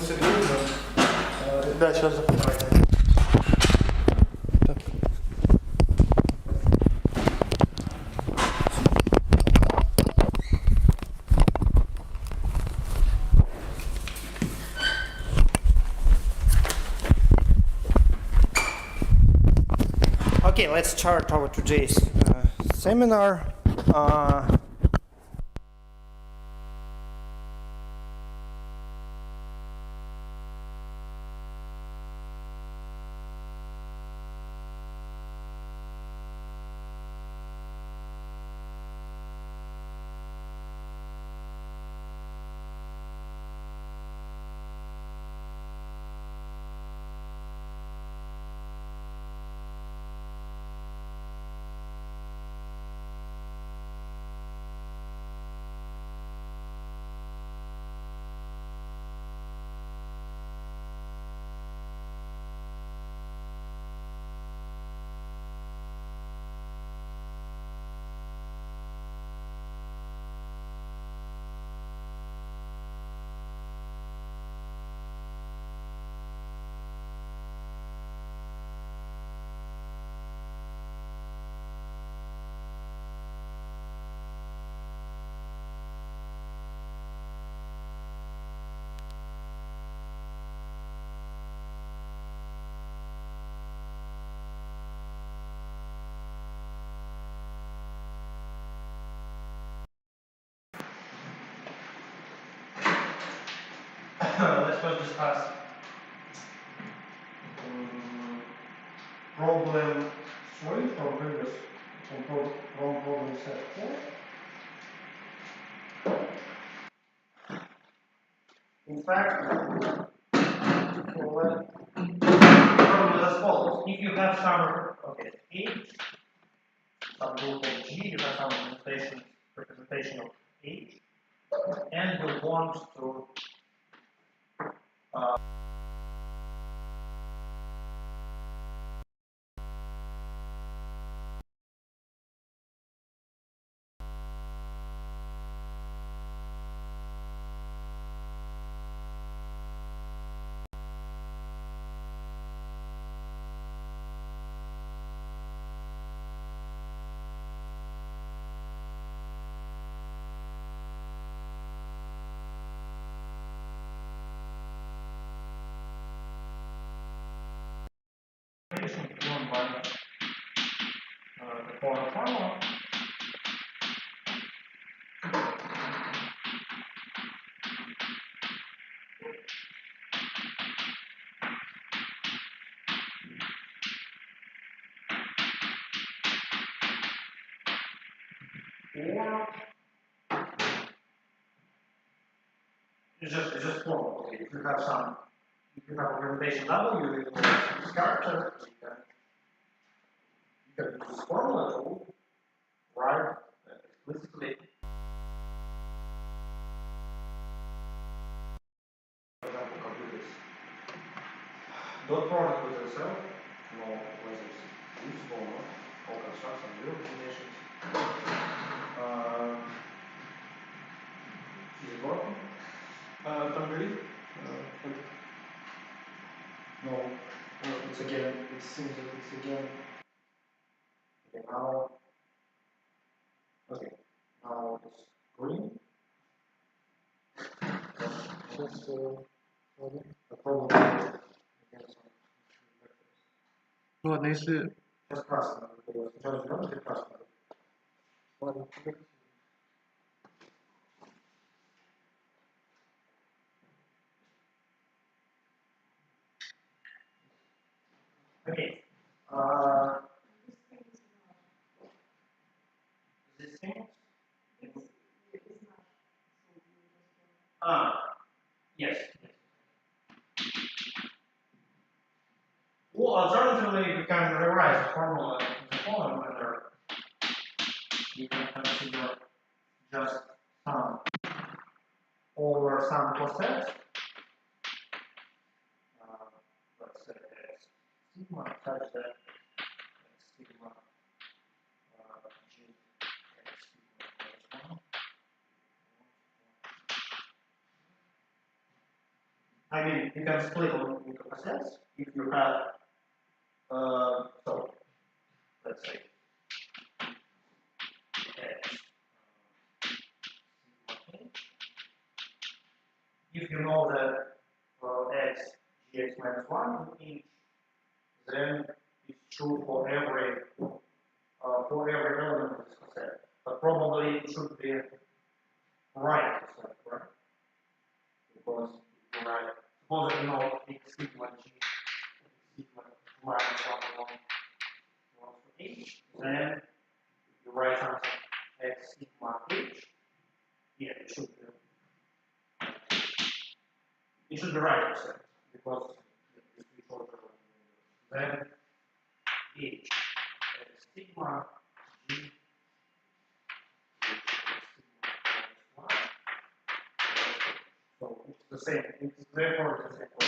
серьезно. Да, сейчас запускайте. Так. Okay, let's start our today's seminar. Let's first discuss problem 3 from previous from problem set 4. In fact, problem is as follows. If you have some H, some group of G, you have some representation of H, and you want to given by the Polar formula. Or it's just formal. Okay, if you have a representation W with this character, you can use this formula to write explicitly. For example, compute this dot product with itself, no whether it's useful or not, all constructs and real combinations. Is it working? Там горит? No. It's again. It seems that it's again. Okay, now. Okay, now it's green. Just the problem. Ну ладно, если... Сейчас красный. Сначала зеленый, теперь красный. Ладно, Okay. This thing? Yes. Well, alternatively, we can rewrite the formula in the following manner. You can consider just sum over sum plus x. Let's say x sigma such that x sigma g x sigma plus 1. I mean, you can split them into sets if you have, so let's say, x. If you know that x gx minus 1 in each, then it's true for every element of this set. But probably it should be right set, right? Because if you write, suppose that you know x sigma g sigma minus 1 belongs to h, then if you write something x sigma h, yeah, it should be right set because we short then h sigma g sigma. So it's the same. It's therefore the same way.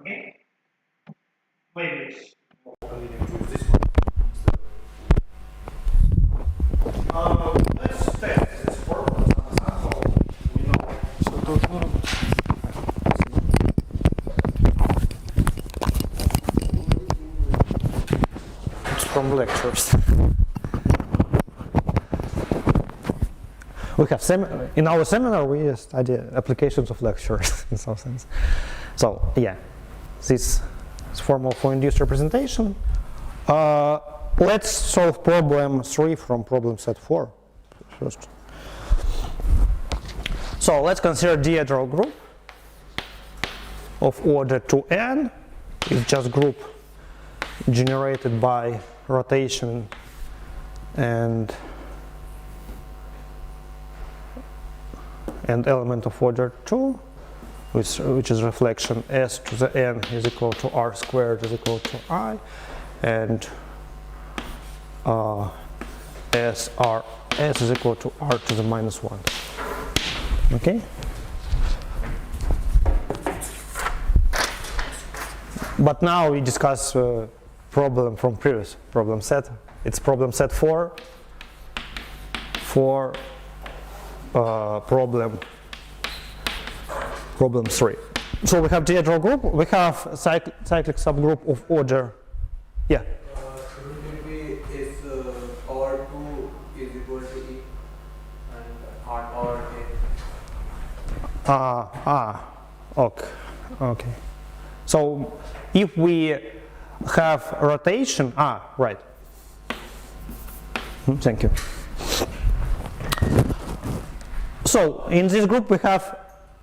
Okay? Maybe it's more convenient to use this one. Let's test this formula so we know. It's from lectures. We have in our seminar we study applications of lectures in some sense. So yeah, this is formal for induced representation. Let's solve problem 3 from problem set 4 first. So let's consider diedral group of order 2n. It's just group generated by rotation and element of order 2, which is reflection s to the n is equal to r squared is equal to I, and s is equal to r to the minus 1. Okay? But now we discuss problem from previous problem set. It's problem set 4 for problem 3. So we have diedral group, we have cyclic subgroup of order. Yeah. Shouldn't it be if R2 is equal to E and R A? Okay. So if we have rotation, right. Thank you. So in this group we have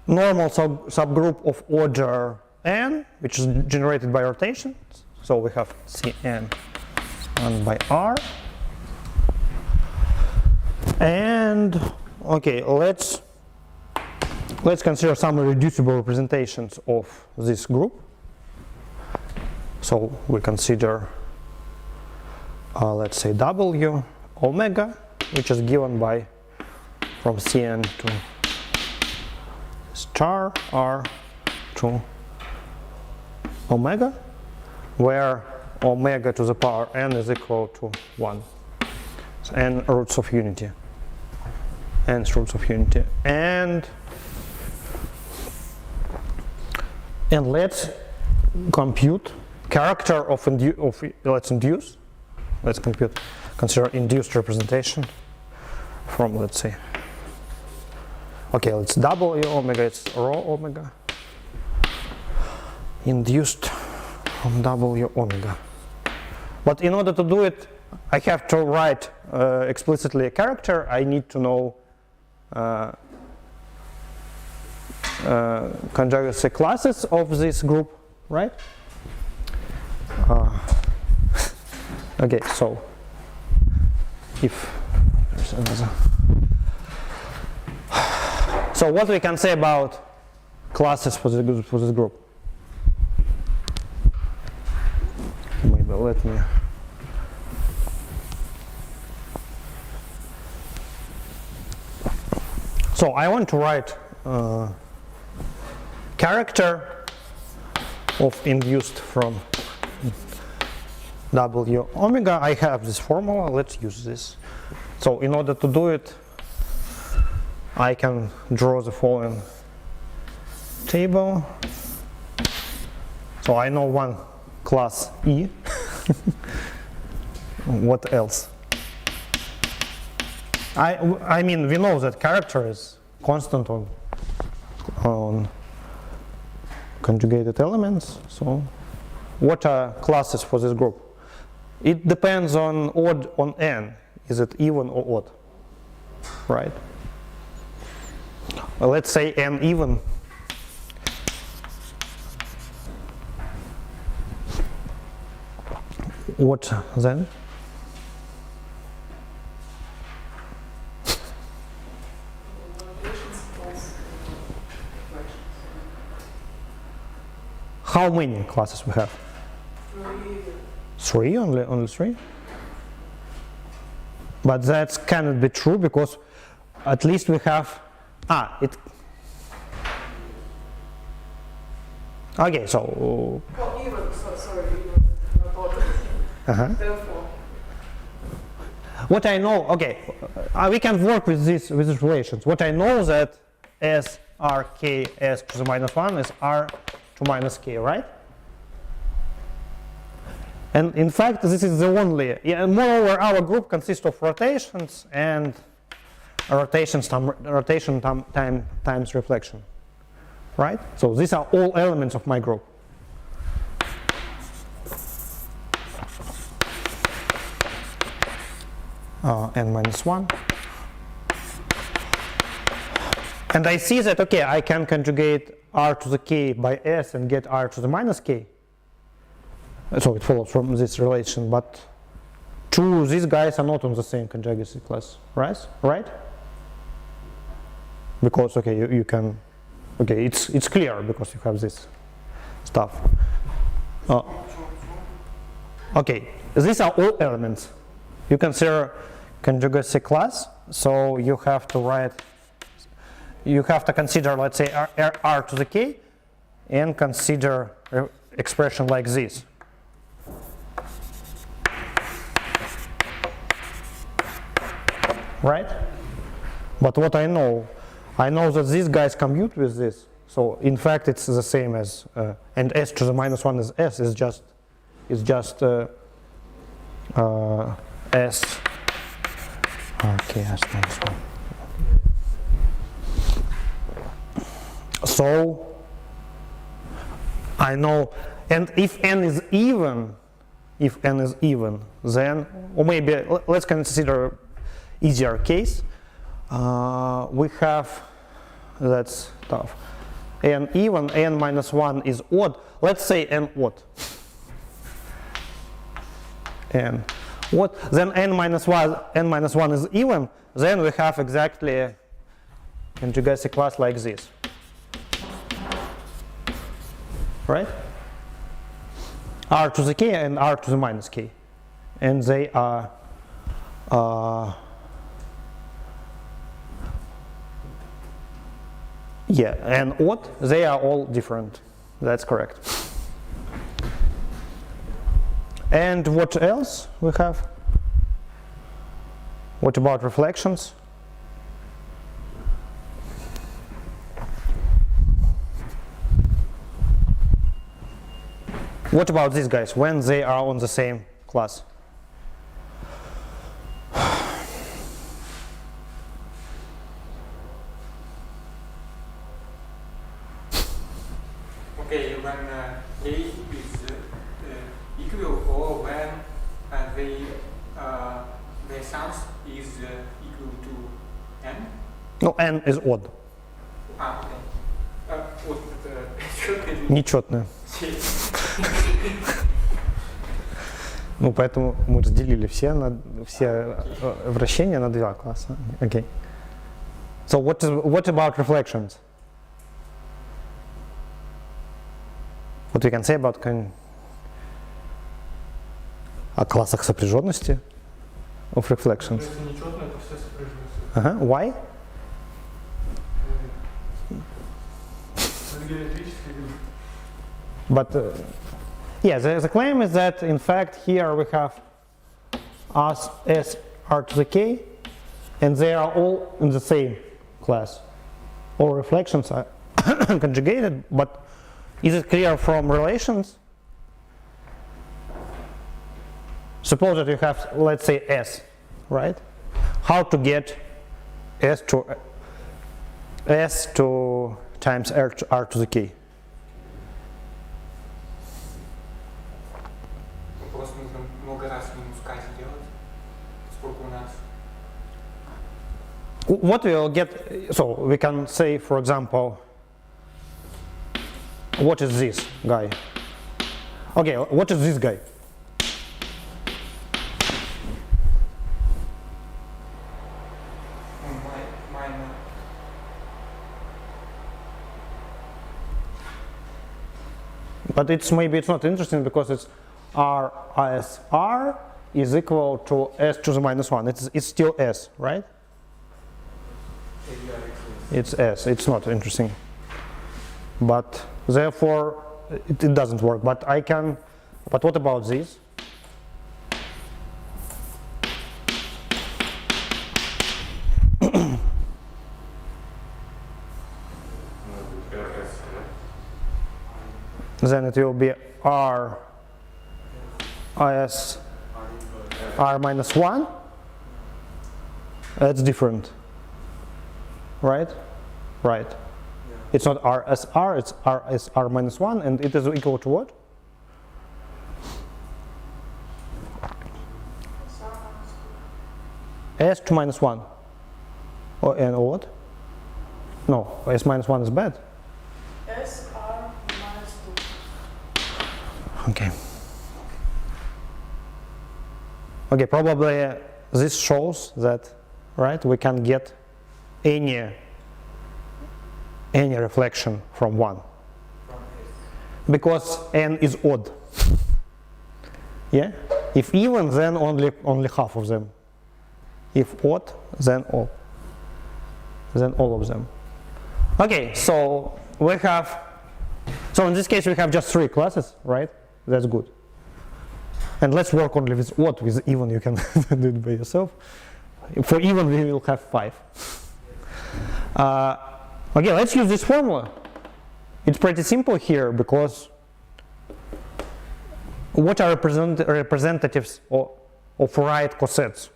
normal subgroup of order n, which is generated by rotation. So we have Cn 1 by R. And okay, let's consider some irreducible representations of this group. So we consider, let's say, W omega, which is given by from Cn to star R to omega, where omega to the power n is equal to 1. So n roots of unity. N's roots of unity. And let's compute character of let's consider induced representation from, let's say, okay, let's W omega, it's rho omega, induced from W omega. But in order to do it, I have to write explicitly a character. I need to know conjugacy classes of this group, right? Okay, so if there's another. So what we can say about classes for this group? Maybe let me. So I want to write character of induced from W omega. I have this formula. Let's use this. So in order to do it, I can draw the following table. So I know one class E. What else? I mean, we know that character is constant on conjugated elements. So what are classes for this group? It depends on odd on n. Is it even or odd? Right? Well, let's say n even. What then? How many classes we have? 3, only 3? But that cannot be true because at least we have, okay, so. Oh, even, sorry, even, not therefore. What I know, okay, we can work with these relations. What I know is that S R K S to the minus 1 is R to minus K, right? And in fact, this is the only, moreover, our group consists of rotations and rotation times reflection, right? So these are all elements of my group. N minus 1. And I see that, okay, I can conjugate R to the K by S and get R to the minus K. So it follows from this relation, but these guys are not on the same conjugacy class, right? Because, okay, you can, okay, it's clear because you have this stuff. Okay, these are all elements. You consider conjugacy class, so you have to consider, let's say, R to the K and consider expression like this. Right? But what I know that these guys commute with this. So in fact, it's the same as, and S to the minus 1 is S, is just S. Okay, S minus 1. So I know, and if n is even, then, or maybe let's consider easier case. We have, that's tough, n even, n minus 1 is odd. Let's say n odd. N odd. Then n minus 1 is even. Then we have exactly a conjugacy class like this. Right? R to the K and R to the minus K. And they are and odd, they are all different. That's correct. And what else we have? What about reflections? What about these guys when they are on the same class? Okay, when A is equal or when the sums is equal to n? No, n is odd. Okay. Нечетное. Ну, поэтому мы разделили все вращения на два класса. Okay. So what about reflections? What we can say about о классах сопряженности of reflections? Если нечетное, то все сопряжены. Why? Это геометрический вид. But Yeah, the claim is that in fact here we have us s r to the k, and they are all in the same class. All reflections are conjugated, but is it clear from relations? Suppose that you have, let's say, s, right? How to get s to times r to the k? Просто нужно много раз минус k сделать. Сколько у нас? What we'll get, so we can say, for example, what is this guy? Okay, what is this guy? Minor. But maybe it's not interesting because it's r as r is equal to s to the minus 1. It's still s, right? It's s. It's not interesting. But therefore it doesn't work. But I can. But what about this? Then it will be r as r minus 1. That's different, right? Right. It's not r as r, it's r as r minus 1, and it is equal to what? S to minus 1. And what? No, s minus 1 is bad. S R minus 2. Okay. Okay, probably this shows that, right, we can get any reflection from 1. Because n is odd. Yeah? If even, then only half of them. If odd, then all. Then all of them. Okay, so we have, so in this case we have just 3 classes, right? That's good. And let's work only with odd. With even you can do it by yourself. For even we will have 5. Okay, let's use this formula. It's pretty simple here because what are representatives of right cosets?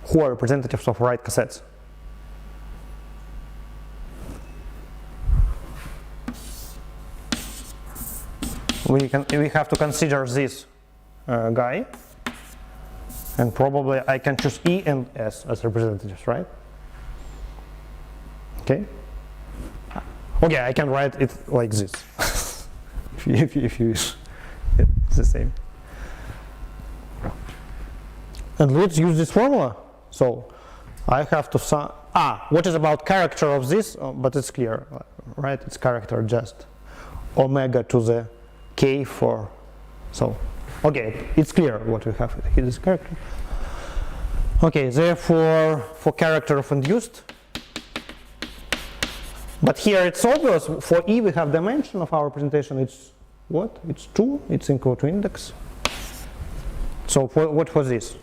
Who are representatives of right cosets? We have to consider this guy, and probably I can choose E and S as representatives, right? Okay. Okay, I can write it like this. if you use it, it's the same. And let's use this formula. So I have to sum. What is about character of this? But it's clear, right? It's character just omega to the k for. So okay, it's clear what we have here. This character. Okay, therefore for character of induced. But here it's obvious. For E we have dimension of our representation. It's what? It's 2. It's equal to index. So what was this?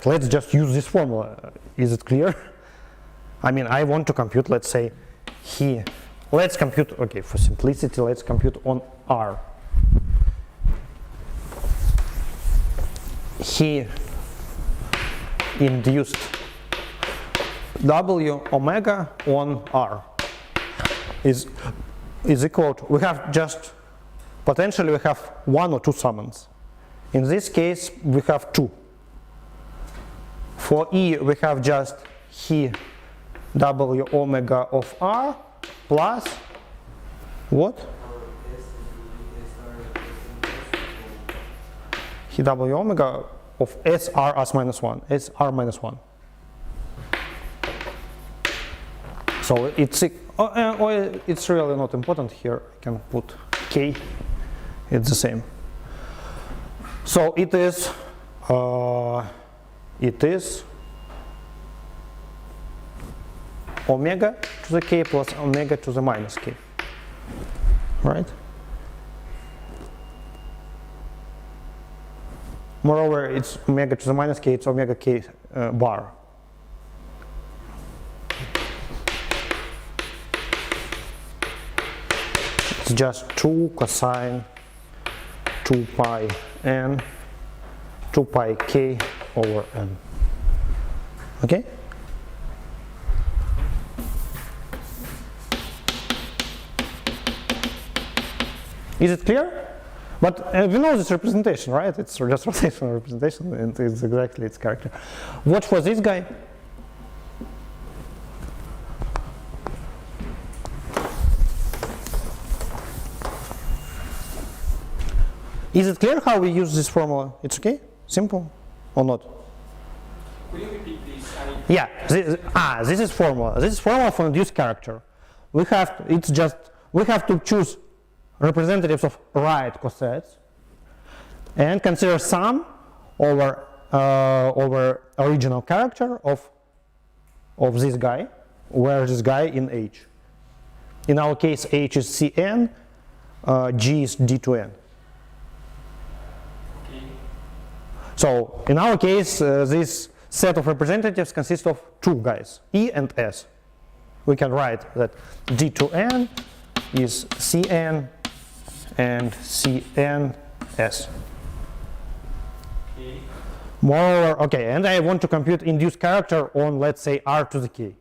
Let's just use this formula. Is it clear? I mean, I want to compute, let's say, here. Let's compute, okay, for simplicity, let's compute on R. Here induced W omega on R is equal to, we have just, potentially we have 1 or 2 summons. In this case, we have 2. For E, we have just he W omega of R plus what? He W omega of SR as minus 1, SR minus 1. So it's really not important here. I can put K, it's the same. So it is it is omega to the k plus omega to the minus k, right? Moreover, it's omega to the minus k, it's omega k bar. It's just 2 cosine 2 pi n 2 pi k over n. Okay? Is it clear? But we know this representation, right? It's just rotational representation, and it's exactly its character. Watch for this guy. Is it clear how we use this formula? It's okay? Simple or not? Could you repeat this? Yeah, this is formula. This is formula for induced character. We have to choose representatives of right cosets and consider sum over original character of this guy, where this guy in H. In our case, H is Cn, G is D to N. Okay. So in our case, this set of representatives consists of two guys, E and S. We can write that D to N is Cn and Cns. Okay. Moreover, okay, and I want to compute induced character on, let's say, R to the k.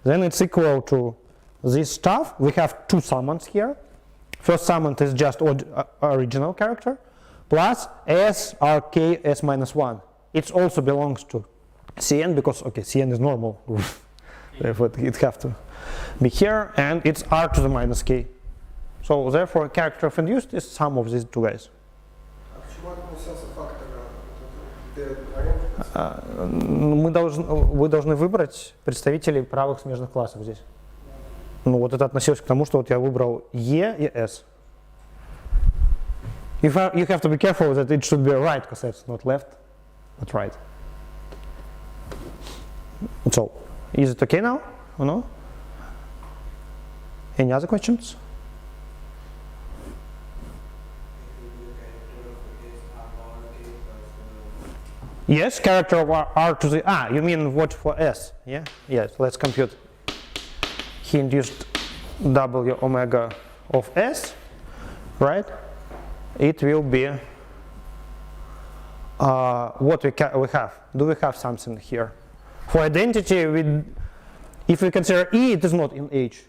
Then it's equal to this stuff. We have two summoned here. First summoned is just original character, plus S R k S minus 1. It also belongs to Cn because, okay, Cn is normal. Therefore, it have to be here, and it's R to the minus k. So therefore, character of induced is sum of these two guys. Вы должны выбрать представителей правых смежных классов здесь. Ну вот это относилось к тому, что вот я выбрал E и S. You have to be careful that it should be right cosets, not left, but right. So, is it okay now or no? Any other questions? Yes, character of R to the, you mean what for S, yeah? Yes, let's compute. He induced W omega of S, right? It will be, what we have. Do we have something here? For identity, if we consider E, it is not in H.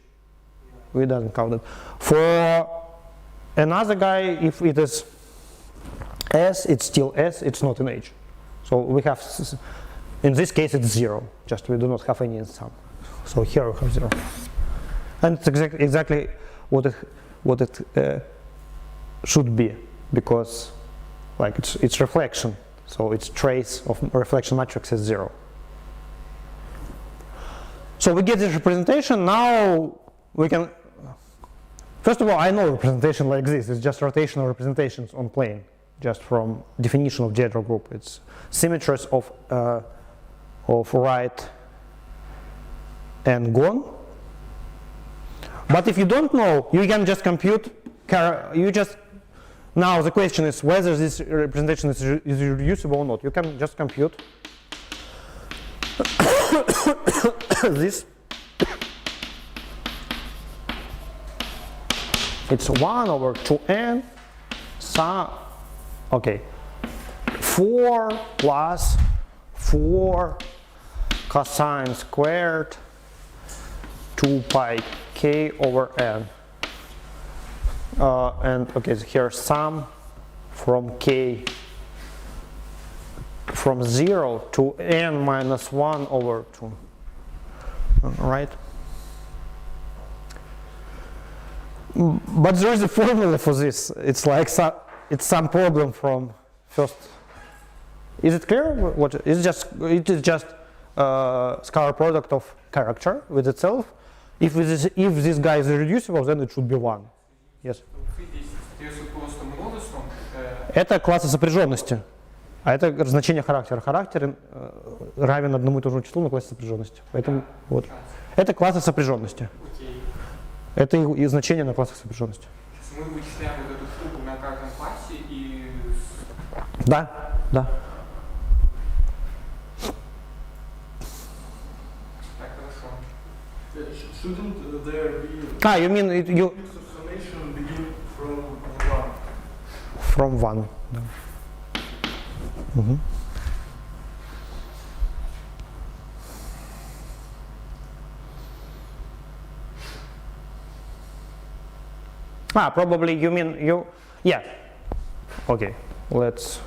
We doesn't count it. For another guy, if it is S, it's still S, it's not in H. So we have, in this case, it's 0. Just we do not have any in sum. So here we have 0. And it's exactly what it should be, because like it's reflection. So its trace of reflection matrix is 0. So we get this representation. Now we can, first of all, I know representation like this. It's just rotational representations on plane, just from definition of Gedro group. It's symmetries of right and gone. But if you don't know, you can just compute. Now the question is whether this representation is reducible or not. You can just compute this. It's 1 over 2n sum. Okay. 4 plus 4 cosine squared 2 pi k over n. And okay, so here sum from k from 0 to n minus 1 over 2. Right? But there is a formula for this. It's like it's some problem from first. Is it clear? What it is just scalar product of character with itself. If this guy is irreducible, then it should be 1. Yes. Просто множеством. Это классы сопряженности. А это значение характера. Характер равен одному и тому же числу на классе сопряженности. Поэтому вот. Это классы сопряженности. Окей. Это и значение на классах сопряженности. Мы вычисляем вот эту штуку на каждом классе и... Да, да. Так, хорошо. Shouldn't there be You mean you mix of summation begin from 1? from one. Да. Мгм. Probably you mean you, yeah. Okay, let's.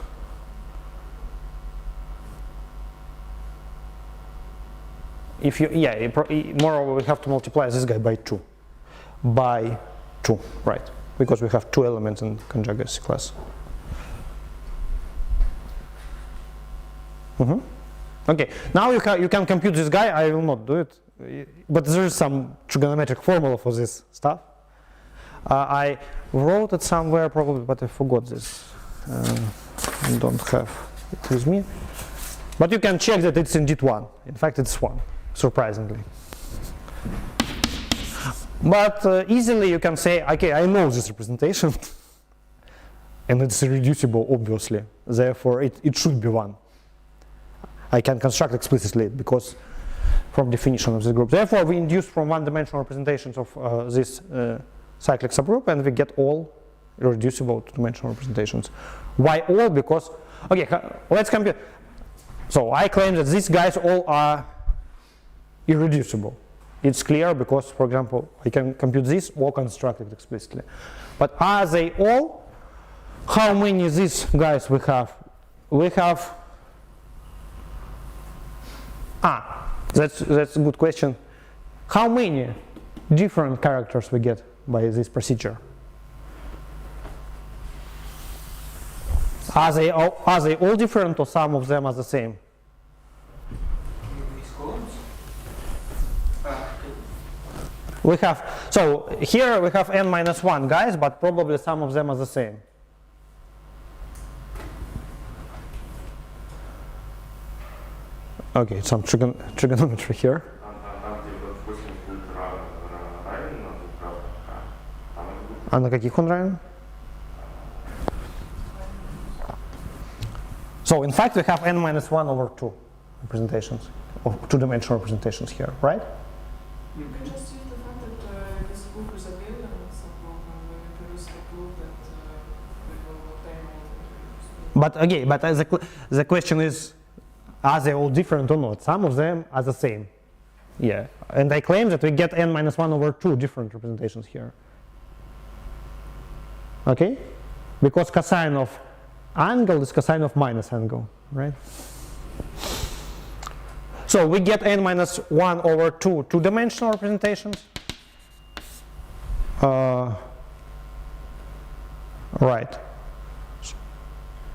If you, yeah, moreover we have to multiply this guy by 2. By 2, right? Because we have 2 elements in conjugacy class. Okay, now you can compute this guy. I will not do it, but there is some trigonometric formula for this stuff. I wrote it somewhere probably, but I forgot this. I don't have it with me. But you can check that it's indeed 1. In fact, it's 1, surprisingly. But easily you can say, okay, I know this representation, and it's irreducible, obviously. Therefore, it should be 1. I can construct explicitly because from definition of this group. Therefore, we induce from one-dimensional representations of this cyclic subgroup, and we get all irreducible two-dimensional representations. Why all? Because, okay, let's compute. So I claim that these guys all are irreducible. It's clear because, for example, I can compute this or construct it explicitly. But are they all? How many of these guys we have? We have, that's a good question. How many different characters we get by this procedure? Are they all different, or some of them are the same? These columns? We have, so here we have n minus 1 guys, but probably some of them are the same. Okay, some trigonometry here. А на каких он равен? So in fact we have n minus 1 over 2 representations, of two-dimensional representations here, right? You can just use the fact that this group is a Ilin subgroup, and when we produce the proof that we will obtain all the But again, the question is, are they all different or not? Some of them are the same. Yeah, and I claim that we get n minus 1 over 2 different representations here. Okay? Because cosine of angle is cosine of minus angle, right? So we get n minus 1 over 2 two-dimensional representations. Right.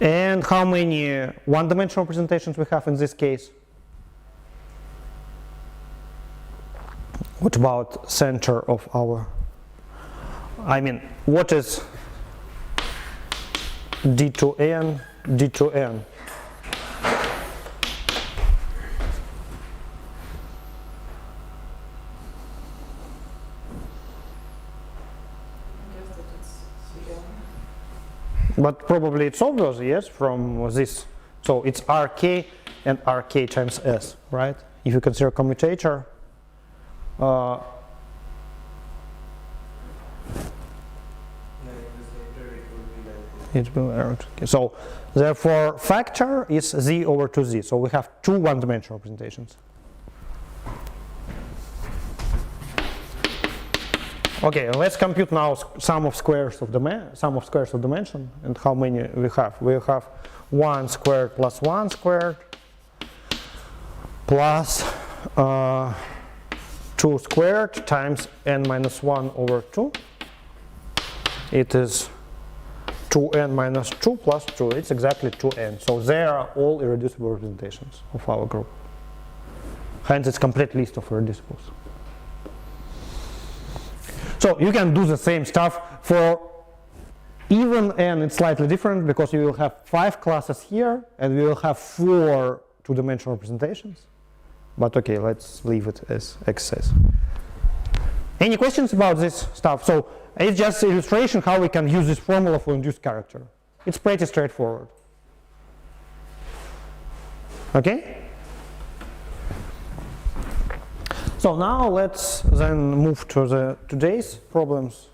And how many one-dimensional representations we have in this case? What about center of our, I mean, what is d to n, d to n? But probably it's obvious, yes, from this. So it's rk and rk times s, right? If you consider commutator, it will okay. So therefore factor is z over 2z. So we have two one-dimensional representations. Okay, let's compute now sum of squares of dimension, and how many we have. We have 1 squared plus 1 squared plus 2 squared times n minus 1 over 2. It is 2n minus 2 plus 2. It's exactly 2n. So they are all irreducible representations of our group. Hence, it's complete list of irreducibles. So you can do the same stuff for Even n, it's slightly different because we will have 5 classes here and we will have 4 two-dimensional representations. But okay, let's leave it as exercise. Any questions about this stuff? So it's just an illustration how we can use this formula for induced character. It's pretty straightforward. Okay? So now let's then move to today's problems.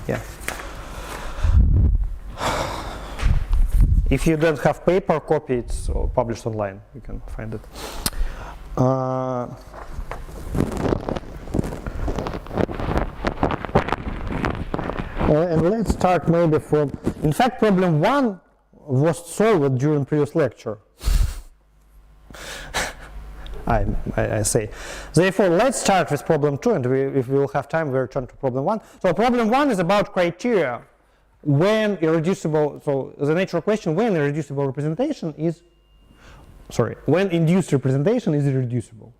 Yeah. If you don't have paper copy, it's published online. You can find it. And let's start maybe from. In fact, problem 1 was solved during previous lecture. I say. Therefore, let's start with problem 2, and if we will have time, we'll return to problem 1. So problem 1 is about criteria when irreducible, so the natural question when irreducible representation is, when induced representation is irreducible.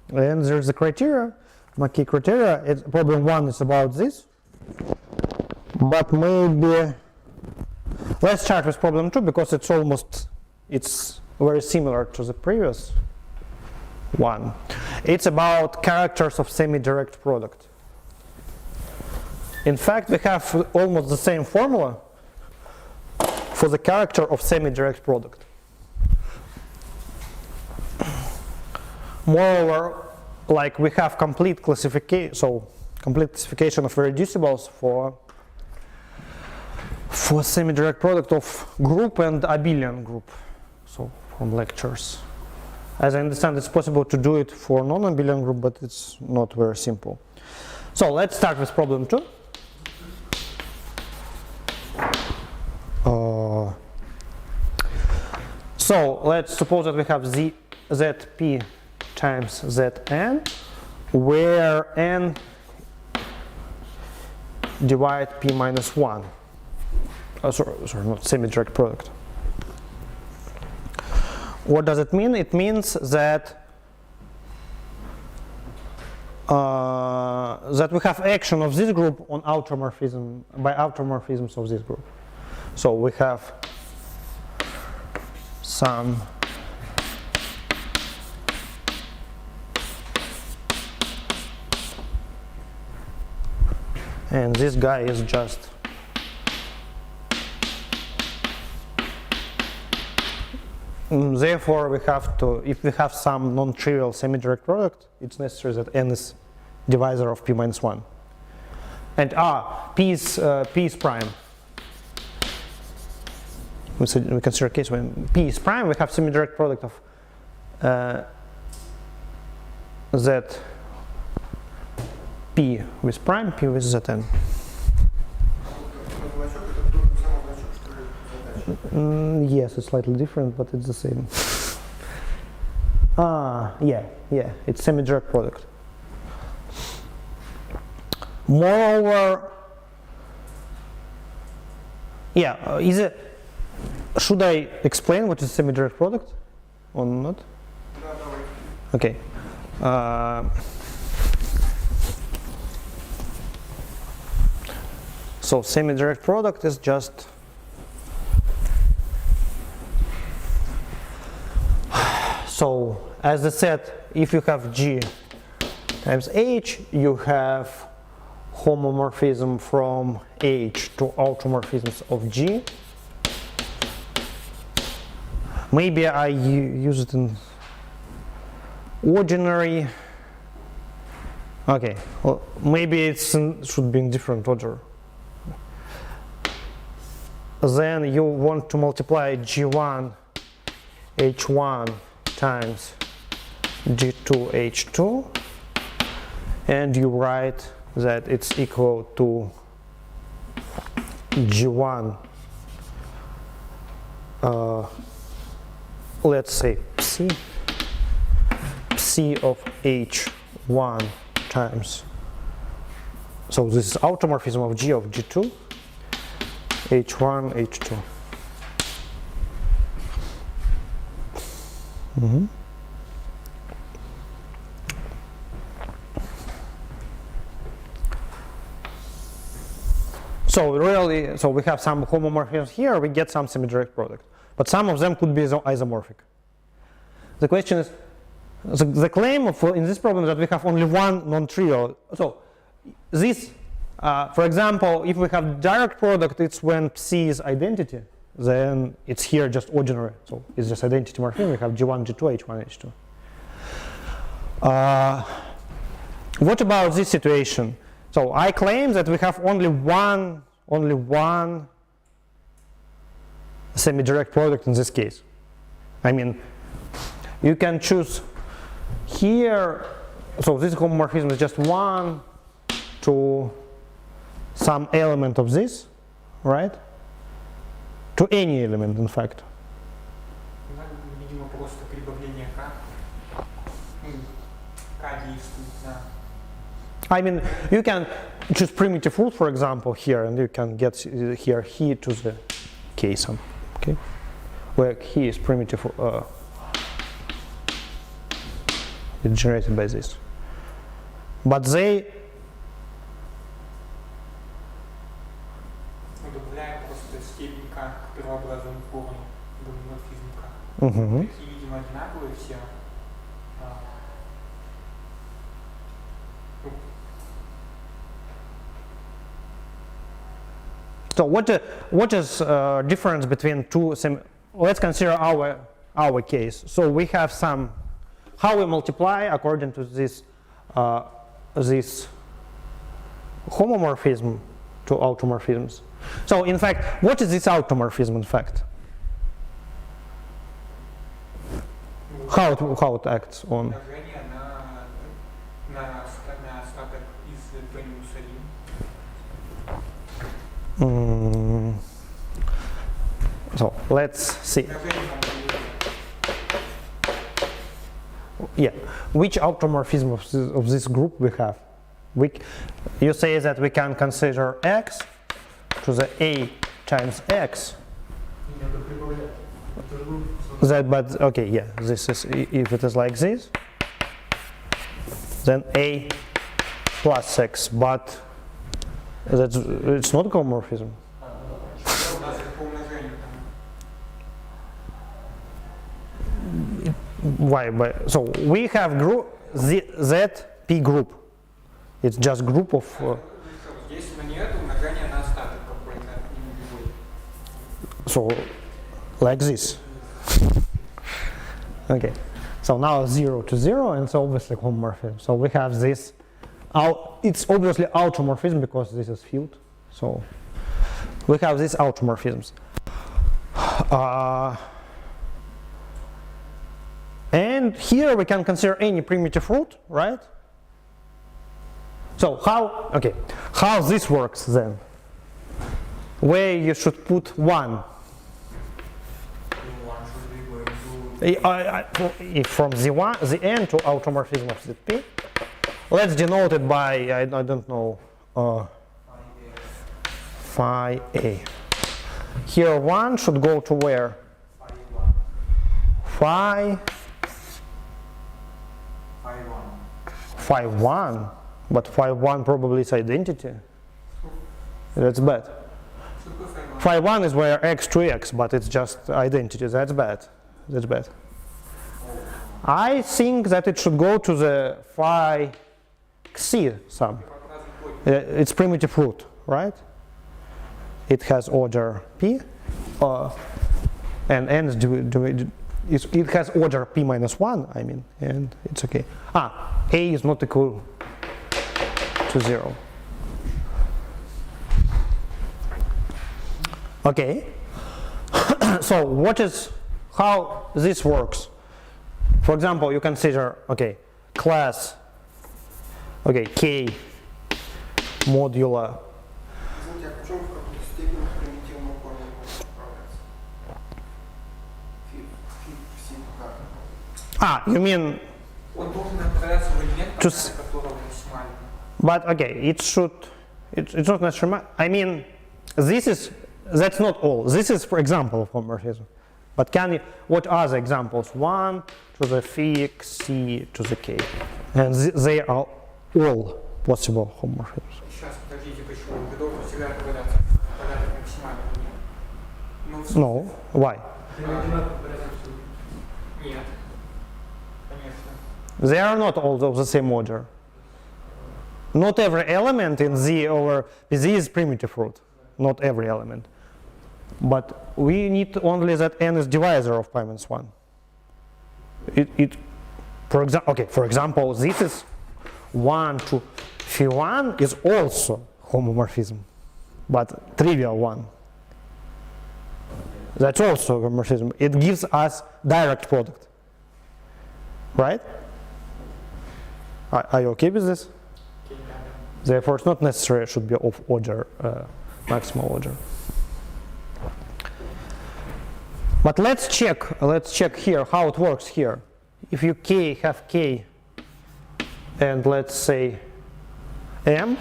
And there's the criteria, my key criteria. Problem 1 is about this. But maybe, let's start with problem 2 because it's very similar to the previous one. It's about characters of semi-direct product. In fact, we have almost the same formula for the character of semi-direct product. Moreover, like we have complete classification of irreducibles for semi-direct product of group and abelian group. So from lectures. As I understand, it's possible to do it for non-abelian group, but it's not very simple. So let's start with problem 2. So let's suppose that we have zp times zn, where n divide p minus 1. Sorry, not semi-direct product. What does it mean? It means that that we have action of this group on automorphism by automorphisms of this group. So we have some and this guy is just therefore we have to, if we have some non-trivial semi-direct product, it's necessary that n is divisor of p minus 1. And p is prime. We consider a case when p is prime, we have semi-direct product of z p with prime, p with zn. Yes, it's slightly different, but it's the same. Yeah, it's semi-direct product. Moreover, should I explain what is semi-direct product or not? Okay. So semi-direct product is just so as I said, if you have G times H, you have homomorphism from H to automorphisms of G. Maybe I use it in ordinary. Okay, well, maybe it should be in different order. Then you want to multiply G1 H1 times G2 H2, and you write that it's equal to G1, let's say psi of H1 times, so this is automorphism of G of G2, H1, H2. So really, so we have some homomorphisms here, we get some semi-direct product. But some of them could be isomorphic. The question is, the claim in this problem is that we have only one non-trivial. So this, for example, if we have direct product, it's when C is identity, then it's here just ordinary. So it's just identity morphism. We have G1, G2, H1, H2. What about this situation? So I claim that we have only one semi-direct product in this case. I mean, you can choose here, so this homomorphism is just 1 to some element of this, right? To any element, in fact. Видимо, просто прибавление К. К действует на... I mean, you can choose primitive root, for example, here, and you can get here he to the k sum, okay? Where he is primitive, it's generated by this. But they Добавляем просто степень К к первообразовому корню гомоморфизм К. То есть, видимо, одинаковые все. So what is difference between two let's consider our case. So we have some, how we multiply according to this this homomorphism to automorphisms. So in fact, what is this automorphism in fact? How it acts on? Умножение на остаток из P минус 1. So let's see. Yeah, which automorphism of this group we have? You say that we can consider x to the a times x. But okay, yeah, this is, if it is like this, then a plus x, but it's not homomorphism. Why? So we have group ZP group. It's just group of. So like this. Okay. So now 0 to 0, and it's obviously homomorphism. So we have this. It's obviously automorphism because this is field. So we have these automorphisms. And here we can consider any primitive root, right? So how this works then? Where you should put 1. From the n to automorphism of ZP. Let's denote it by, I don't know, phi a. Here 1 should go to where? Phi 1, but phi 1 probably is identity. That's bad. Phi 1 is where x to x, but it's just identity. That's bad. That's bad. I think that it should go to the phi c sum. It's primitive root, right? It has order p, and n is it has order p minus 1, I mean, and it's okay. A is not equal to 0. Okay. So how this works? For example, you consider, class, k modular. You mean but it's not necessarily, I mean, that's not all. This is for example of homomorphism. But what are the examples? 1 to the phi c to the k. And they are all possible homomorphisms. Сейчас, подождите, почему? Вы должны всегда догадаться. No. Why? Нет. Конечно. They are not all of the same order. Not every element in Z over Z is primitive root. Not every element. But we need only that n is divisor of pi minus 1. For example, this is 1 to phi 1 is also homomorphism, but trivial one. That's also homomorphism. It gives us direct product, right? Are you okay with this? Therefore, it's not necessary it should be of order, maximal order. But let's check here how it works here. If you have k and let's say m,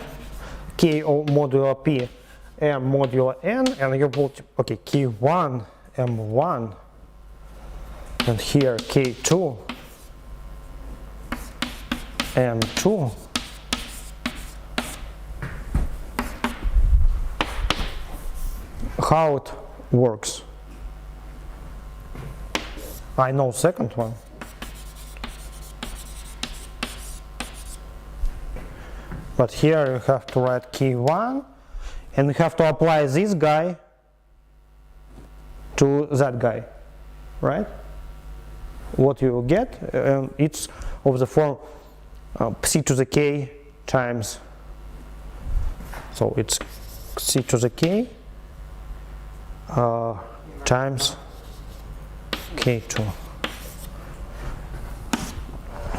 k modulo p, m modulo n, and you put k1, m1, and here k2, m2, how it works. I know second one. But here you have to write k1 and you have to apply this guy to that guy, right? What you will get, it's of the form c to the k times, so it's c to the k times k2.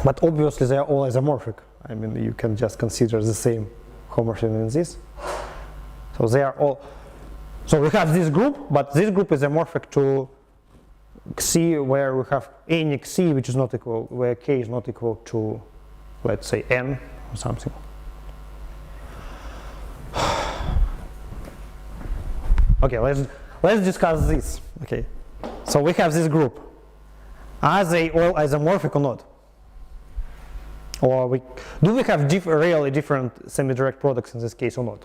But obviously they are all isomorphic. I mean, you can just consider the same homomorphism in this. So they are all. So we have this group, but this group is isomorphic to C, where we have any C which is not equal, where k is not equal to, let's say, n or something. Okay, let's discuss this. Okay, so we have this group. Are they all isomorphic or not? Or do we have really different semi-direct products in this case or not?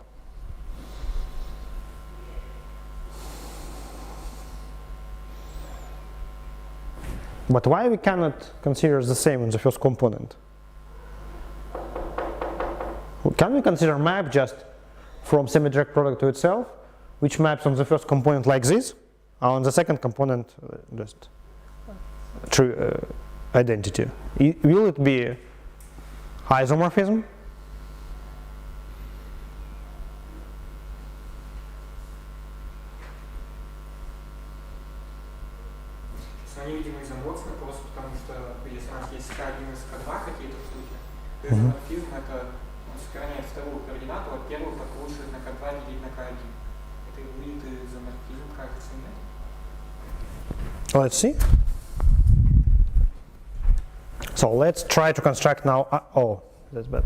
But why we cannot consider the same in the first component? Can we consider map just from semi-direct product to itself, which maps on the first component like this, or on the second component just true identity? Will it be isomorphism? Они, видимо, изоморфны просто потому, что если у нас есть К1 и К2 какие-то штуки, то изоморфизм это он сохраняет вторую координату от первого, так лучше на К2 делить на К1. Это и будет изоморфизм, кажется, нет? Let's see. So let's try to construct now, oh, that's bad.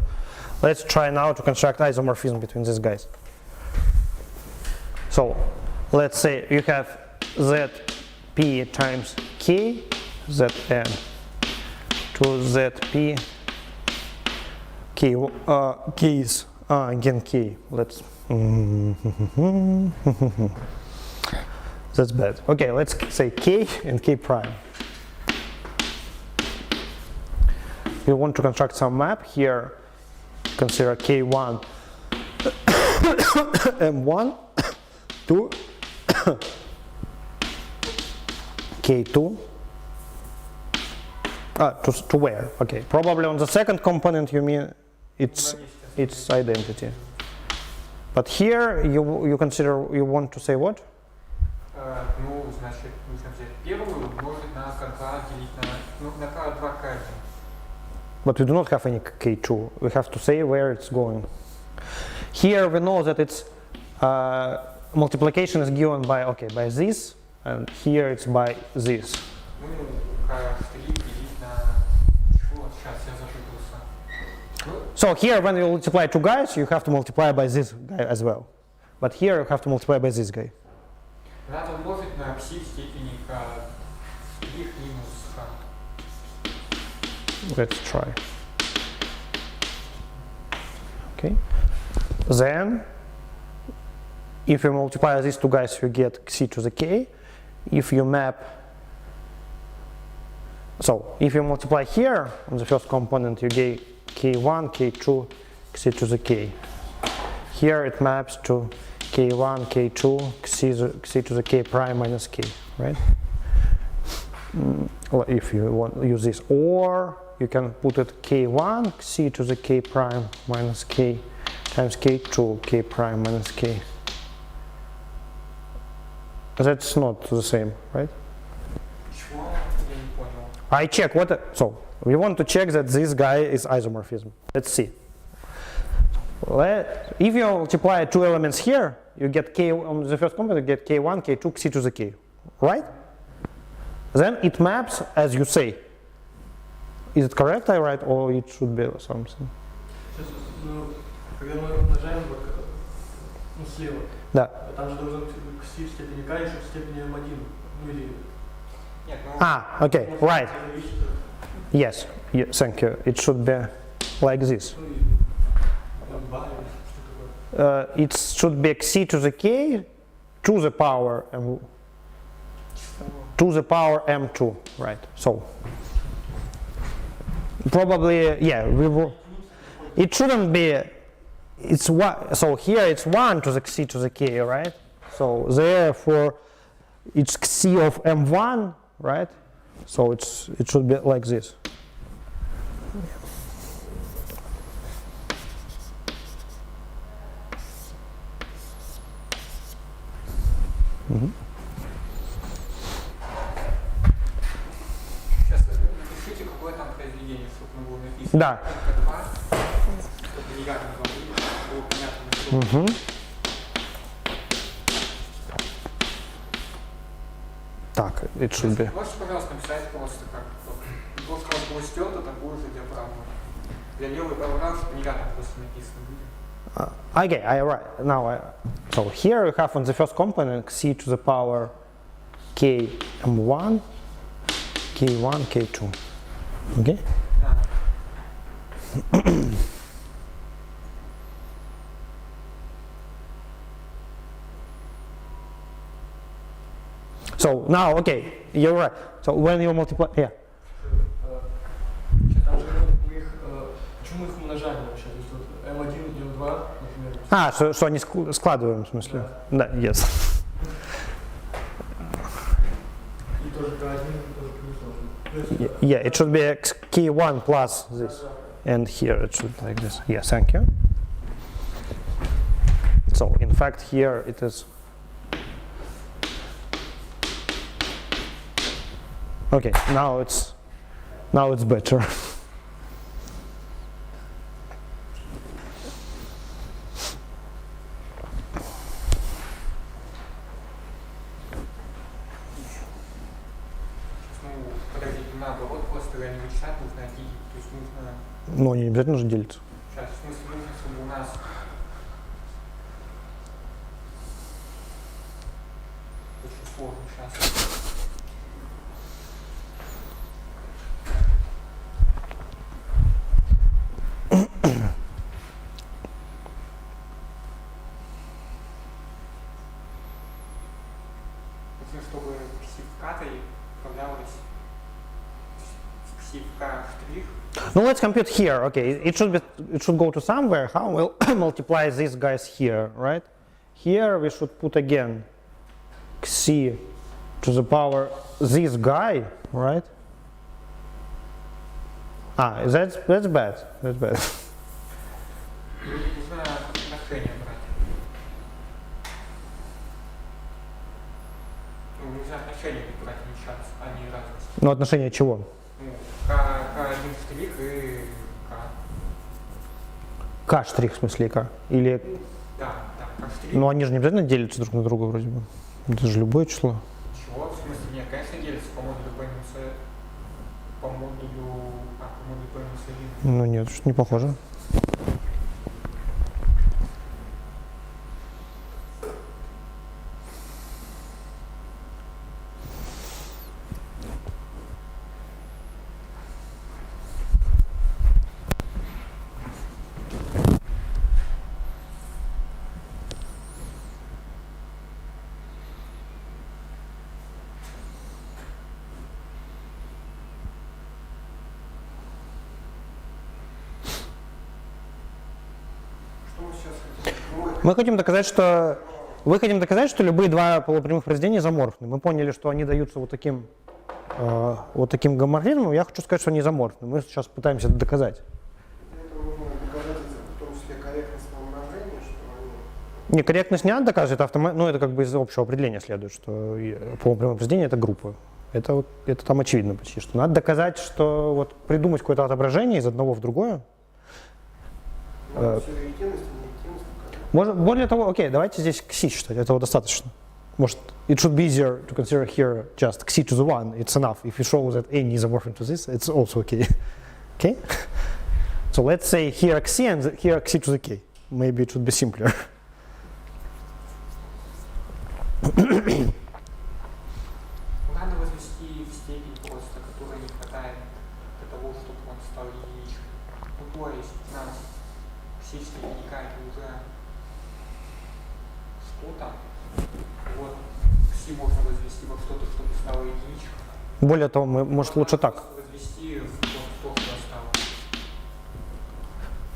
Let's try now to construct isomorphism between these guys. So let's say you have zp times k, zn to zp, k, k is, again k, let's, that's bad. Okay, let's say k and k prime. We want to construct some map here. Consider k1 m1 to k2 to where? Okay, probably on the second component you mean its identity. But here you consider, you want to say what? Ну, значит, нужно взять первую, умножить на К2, делить на К2, К1. But we do not have any k2. We have to say where it's going. Here we know that its multiplication is given by by this, and here it's by this. Ну, К3 делить на... Вот, сейчас я запутался. So here when you multiply two guys, you have to multiply by this guy as well. But here you have to multiply by this guy. Надо умножить на пси в степени К3 минус Х. Let's try. Okay. Then, if you multiply these two guys, you get c to the k, if you map, so if you multiply here on the first component, you get k1, k2, xc to the k. Here it maps to k1, k2, xc to the k prime minus k, right? If you want to use this, or you can put it k1, xc to the k prime minus k times k2, k prime minus k. That's not the same, right? Чего? Я не понял. I check what, so we want to check that this guy is isomorphism. Let's see. If you multiply two elements here, you get k on the first component, you get k1, k2, xc to the k, right? Then it maps as you say. Is it correct I write, or it should be something? Сейчас, ну, когда мы умножаем вот, ну, слева, Да. там же должен быть кси в степени k еще в степени m1. Ну или... Нет, ну... Okay, right. Yes, thank you. It should be like this. Ну и m2 или что такое. It should be xc to the k to the power m2, right? So probably, yeah, we will. It shouldn't be. It's one. So here it's 1 to the xc to the k, right? So therefore it's xc of m1, right? So it should be like this. Сейчас напишите, какое там произведение, чтобы было написано. Да. Только 2, чтобы не явно было понятно, что... Так, it should be. Можете, пожалуйста, написать просто как то, что у вас было стерто, такое же для правого. Для левого и правого ряда, чтобы не явно просто написано будет. Okay, I write now. So here we have on the first component c to the power k m1, k1, k2. Okay. So now, okay, you're right. So when you multiply, yeah. Там же мы их, почему мы их умножаем вообще? То есть вот m1 и m2, например. Что они складываем, в смысле? Да, yes. И тоже k1, и тоже плюс должен. Yeah, it should be k1 plus this. And here it should be like this. Yes, thank you. So in fact here it is. Okay, now it's better. Ну, подождите, наоборот, просто не вычитать, нужно отделить. То есть нужно... Ну, не обязательно же делиться. Сейчас, в смысле, нужно, чтобы у нас... Очень сложно сейчас. Нужно, чтобы ксивкатой управлялась ксивка штрих. No, let's compute here. Okay, it should go to somewhere. How we'll multiply these guys here, right? Here we should put again xc to the power this guy, right? That's bad. That's bad. Нужно отношение брать. Ну, нужно отношение брать, не сейчас, а не разность. Но отношение чего? Ну, К1 штрих и К. К штрих в смысле К? Или... Да, К штрих. Ну они же не обязательно делятся друг на друга вроде бы. Это же любое число. Чего? В смысле? Нет, конечно, делится по модулю P минус по модулю P минус 1. Ну нет, что-то не похоже. Мы хотим доказать, что вы хотим доказать, что любые два полупрямых произведения изоморфны. Мы поняли, что они даются вот таким гомоморфизмом. Я хочу сказать, что они изоморфны. Мы сейчас пытаемся это доказать. Не, корректность не надо доказывать, это как бы из общего определения следует, что полупрямое произведение это группа. Это там очевидно почти, что надо доказать, что вот придумать какое-то отображение из одного в другое. Более того, окей, давайте здесь кси считать, этого достаточно. Может, it should be easier to consider here just xi to the one, it's enough. If you show that any is isomorphic to this, it's also okay. Okay? So let's say here xi and here xi to the k. Maybe it should be simpler. Надо возвести в степень просто, которой не хватает для того, чтобы он стал единичкой. Ну, то есть у нас все степени k это уже что-то. Вот все можно возвести во что-то, чтобы стало единичкой. Более того, может лучше так. Возвести в то, что осталось.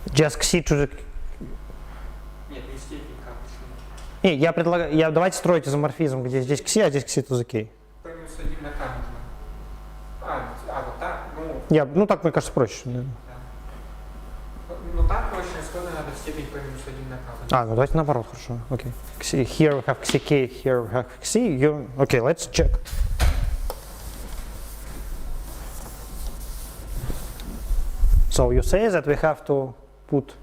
Just xi to the... Нет, не степень k, почему? Не, я предлагаю, давайте строить изоморфизм, где здесь xi, а здесь xi to the k. P минус 1 на k нужно. Вот так, ну... Так, мне кажется, проще. Да. Ну так проще, исходно надо в степень P минус 1 на k. Давайте наоборот, хорошо. Okay. Here we have xk, here we have xi. Okay, let's check. So you say that we have to put...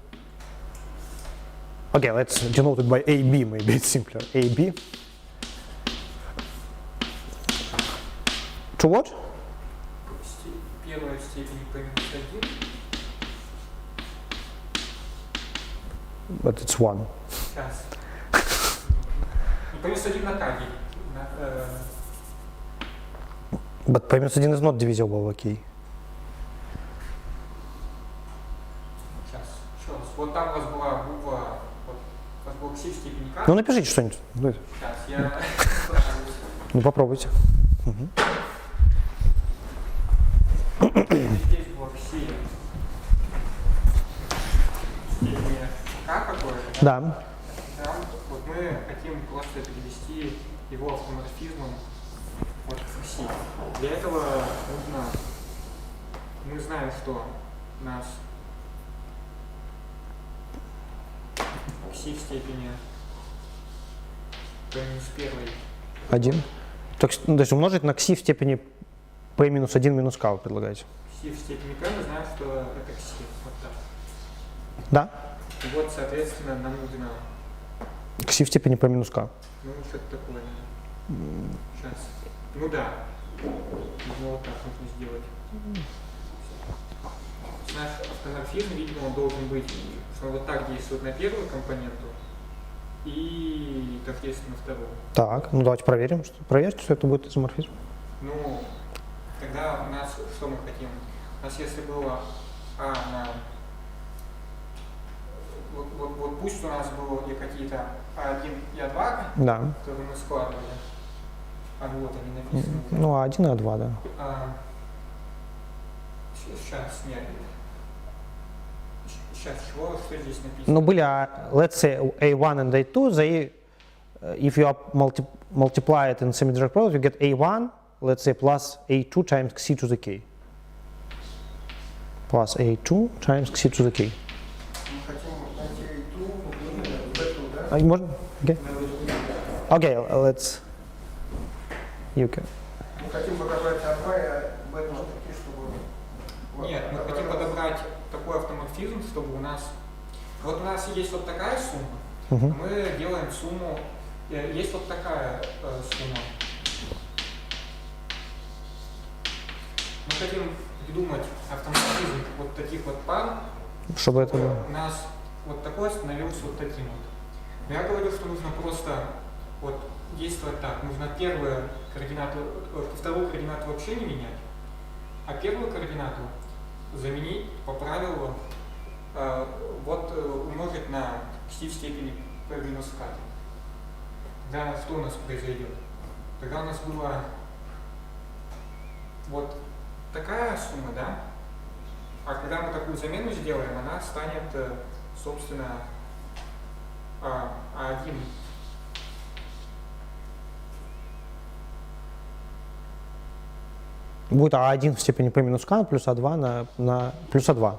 Okay, let's denote it by AB, maybe it's simpler. AB. To what? Первая в степени P минус 1. But it's 1. Сейчас. P минус 1 на k. But P minus 1 is not divisible, okay. Сейчас. Еще раз. Вот там у вас была буква, вот, у вас был кси в степени k. Ну напишите что-нибудь. Сейчас, я... Ну попробуйте. Здесь было кси в степени k какое-то. Да. Да. Вот мы хотим просто перевести его автоморфизмом вот в кси. Для этого нужно... Мы знаем, что у нас кси в степени p минус 1. 1. То есть умножить на xi в степени p минус 1 минус k вы предлагаете? Кси в степени k мы знаем, что это кси. Вот так. Да. И вот, соответственно, нам нужно... Xi в степени p минус k. Ну, что-то такое. Сейчас. Ну да. Нужно вот так нужно сделать. Наш автоморфизм, видимо, он должен быть, что он вот так действует на первую компоненту и, соответственно, на вторую. Так, ну давайте проверим. Проверьте, что это будет изоморфизм. Ну, тогда у нас, что мы хотим? У нас если было на... Вот пусть у нас было какие-то А1 и А2, Да. которые мы складывали. Вот они написаны. Ну, А1 и А2, да. Сейчас, нет. Сейчас, что здесь написано? Ну, были, let's say, A1 and A2, they, if you multiply it in semi-direct product, you get A1, let's say, plus A2 times xi to the k. Plus A2 times xi to the k. Можно? Okay. Okay, let's... You can. Мы хотим подобрать А2 и бета такие, чтобы... Нет, мы хотим подобрать такой автоморфизм, чтобы у нас... Вот у нас есть вот такая сумма, мы делаем сумму... Есть вот такая сумма. Мы хотим придумать автоморфизм вот таких вот пар, чтобы это было. У нас вот такой становился вот таким вот. Но я говорю, что нужно просто вот действовать так. Нужно первую координату, вторую координату вообще не менять, а первую координату заменить по правилу умножить на xi в степени p минус k. Тогда что у нас произойдет? Тогда у нас была вот такая сумма, да? А когда мы такую замену сделаем, она станет, собственно, А1. Будет А1 в степени P минус K плюс А2 на плюс А2.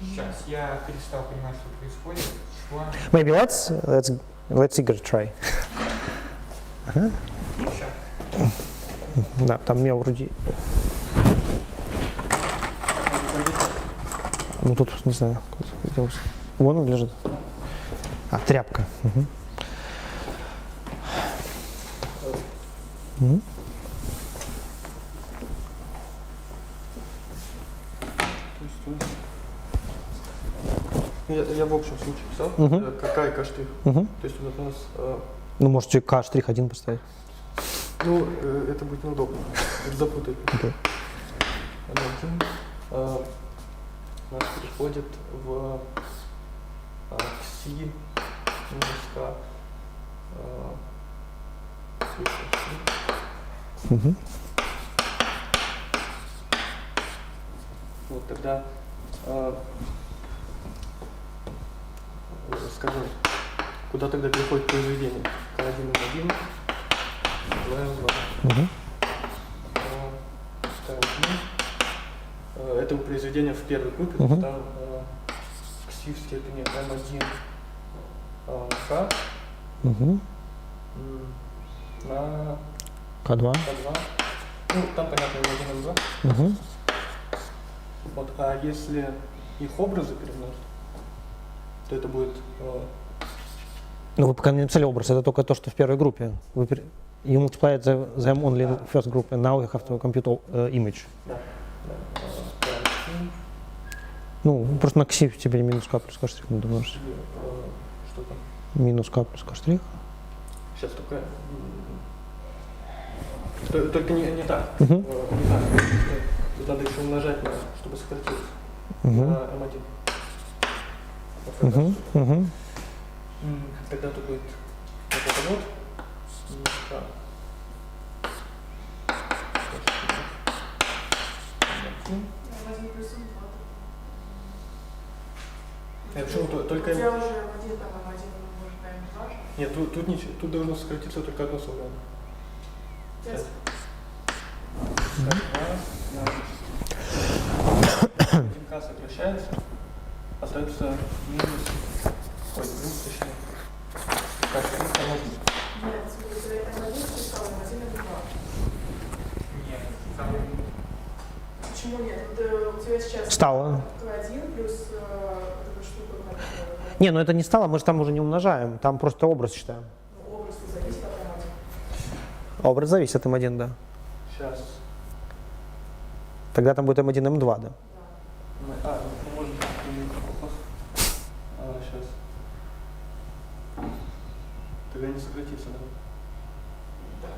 Сейчас, я перестал понимать, что происходит. Шла. Maybe let's Igor try. Сейчас. Да, там я вроде... Ну тут, не знаю, куда делся. Вон он лежит. А, тряпка. Угу. Угу. Я в общем случае писал, какая каштрих. Угу. То есть вот у нас, Ну, можете K'1 поставить. ну, это будет неудобно, запутать. Okay. Один у нас переходит в кси минус к. Угу. Вот тогда, скажем, куда тогда переходит произведение? К1 М1, 2 М2. Угу. Это произведение в первой группе, Мгм. там кси в степени М1 К Угу. на К2. К2. Ну, там, понятно, М1 М2. Угу. Вот, а если их образы перемножить, то это будет Ну, вы пока не написали образ, это только то, что в первой группе. You multiply them only in first group, and now you have to compute image. Ну, просто на кси в степени минус К плюс К штрих надо умножить. что там? Минус К плюс К штрих. Сейчас только только не так. Угу. Не так. Тут надо еще умножать, чтобы сократилось. Угу. На М1. Вот тогда, Угу. Угу. тогда тут будет вот это вот. Минус К. Один плюс М2. Почему только Я уже М1, там М1 умножить на М2. Нет, тут ничего, тут должно сократиться только одно слово. Сейчас. Один К сокращается, остается минус, плюс точнее. Так, минус М1. Нет, смотрите, М1 стал М1 М2. Нет, там Почему нет? Вот у тебя сейчас Стало. К1 плюс эта штука, как Не, ну это не стало, мы же там уже не умножаем, там просто образ считаем. образ зависит от М1. Образ зависит от М1, да. Сейчас. Тогда там будет М1, М2, да. Ну может быть, сейчас. Тогда не сократится, да?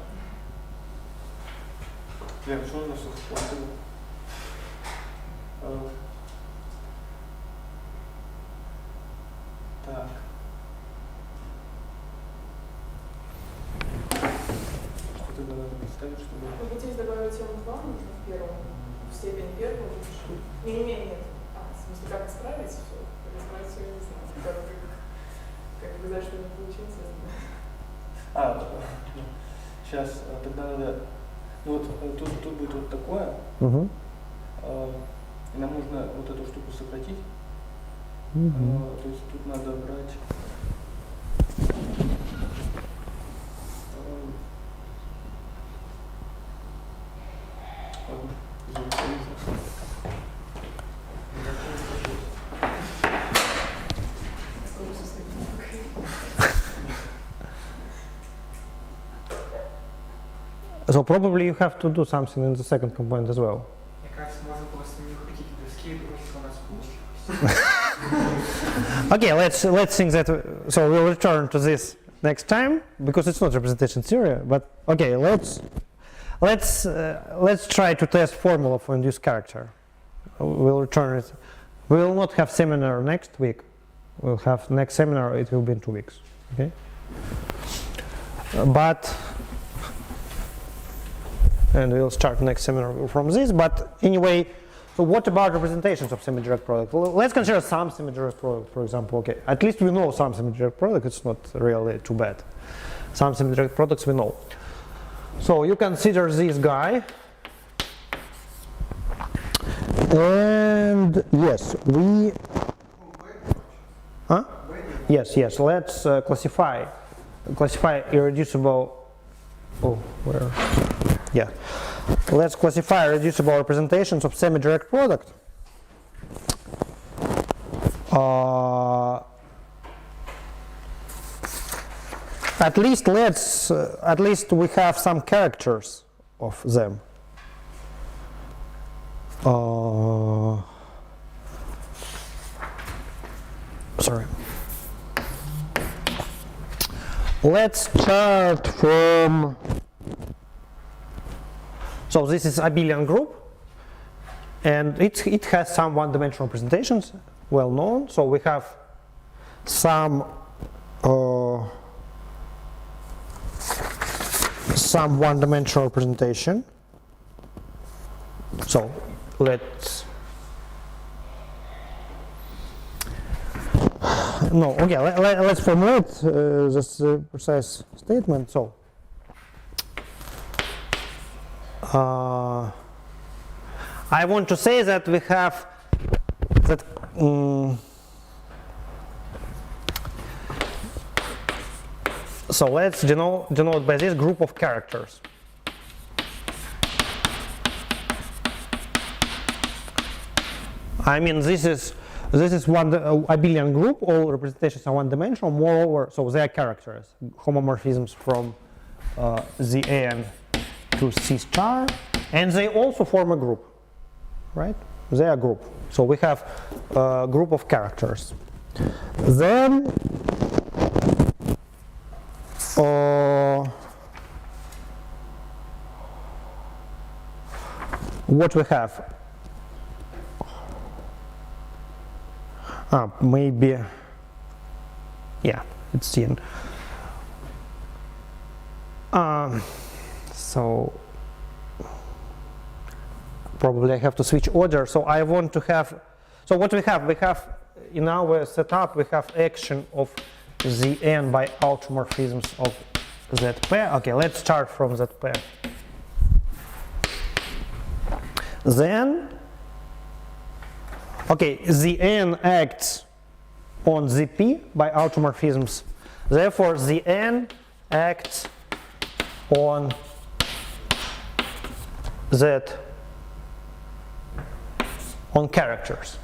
Лен, почему у нас все хватило? Так. Что тогда надо поставить, чтобы... Ну, вот здесь добавить М2 нужно в первом, в степень первого. Нет. В смысле, как исправить все? Как исправить все, я не знаю. Как сказать, что не получилось, я знаю. Сейчас, тогда надо... Ну вот тут будет вот такое, Угу. и нам нужно вот эту штуку сократить. Угу. То есть тут надо брать... So probably you have to do something in the second component as well. Мне кажется, можно просто не уходить в доски и думать, что у нас получилось. Okay, let's think that. So we'll return to this next time because it's not representation theory. But okay, let's try to test formula for induced character. We'll return it. We will not have seminar next week. We'll have next seminar. It will be in 2 weeks. Okay. And we'll start next seminar from this. But anyway, So what about representations of semi-direct product? Let's consider some semi-direct product, for example. Okay, at least we know some semi-direct product. It's not really too bad. Some semi-direct products we know. So you consider this guy. And yes, we... Huh? Yes, let's classify irreducible... Oh, where? Yeah. Let's classify reducible representations of semi-direct product. At least we have some characters of them. Sorry. Let's start from. So this is abelian group, and it has some one-dimensional representations, well known. So we have some one-dimensional representation. So let's let's formulate this precise statement. So I want to say that we have that so let's denote by this group of characters. I mean, this is one abelian group. All representations are one-dimensional. Moreover, so they are characters, homomorphisms from Zn to C star, and they also form a group, right? They are a group. So we have a group of characters. Then what we have? Maybe, yeah, it's in. So probably I have to switch order. So I want to have. So what we have in our setup, we have action of Zn by automorphisms of Z pair. Okay, let's start from Z pair. Then. Okay, Zn acts on Zp by automorphisms. Therefore, Zn acts on Z on characters.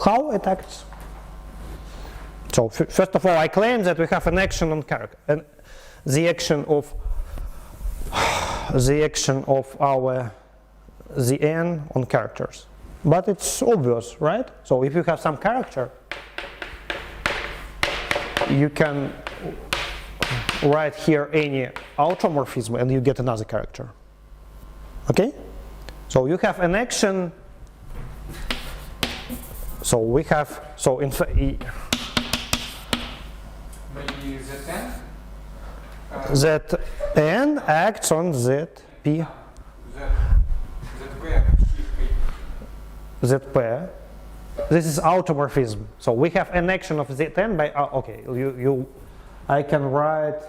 How it acts? So first of all, I claim that we have an action on character, and the action of our Zn on characters. But it's obvious, right? So if you have some character, you can write here any automorphism and you get another character. Okay? So you have an action. So we have, so in fact, Zn acts on Zp. Z pair. This is automorphism. So we have an action of Zn by okay. I can write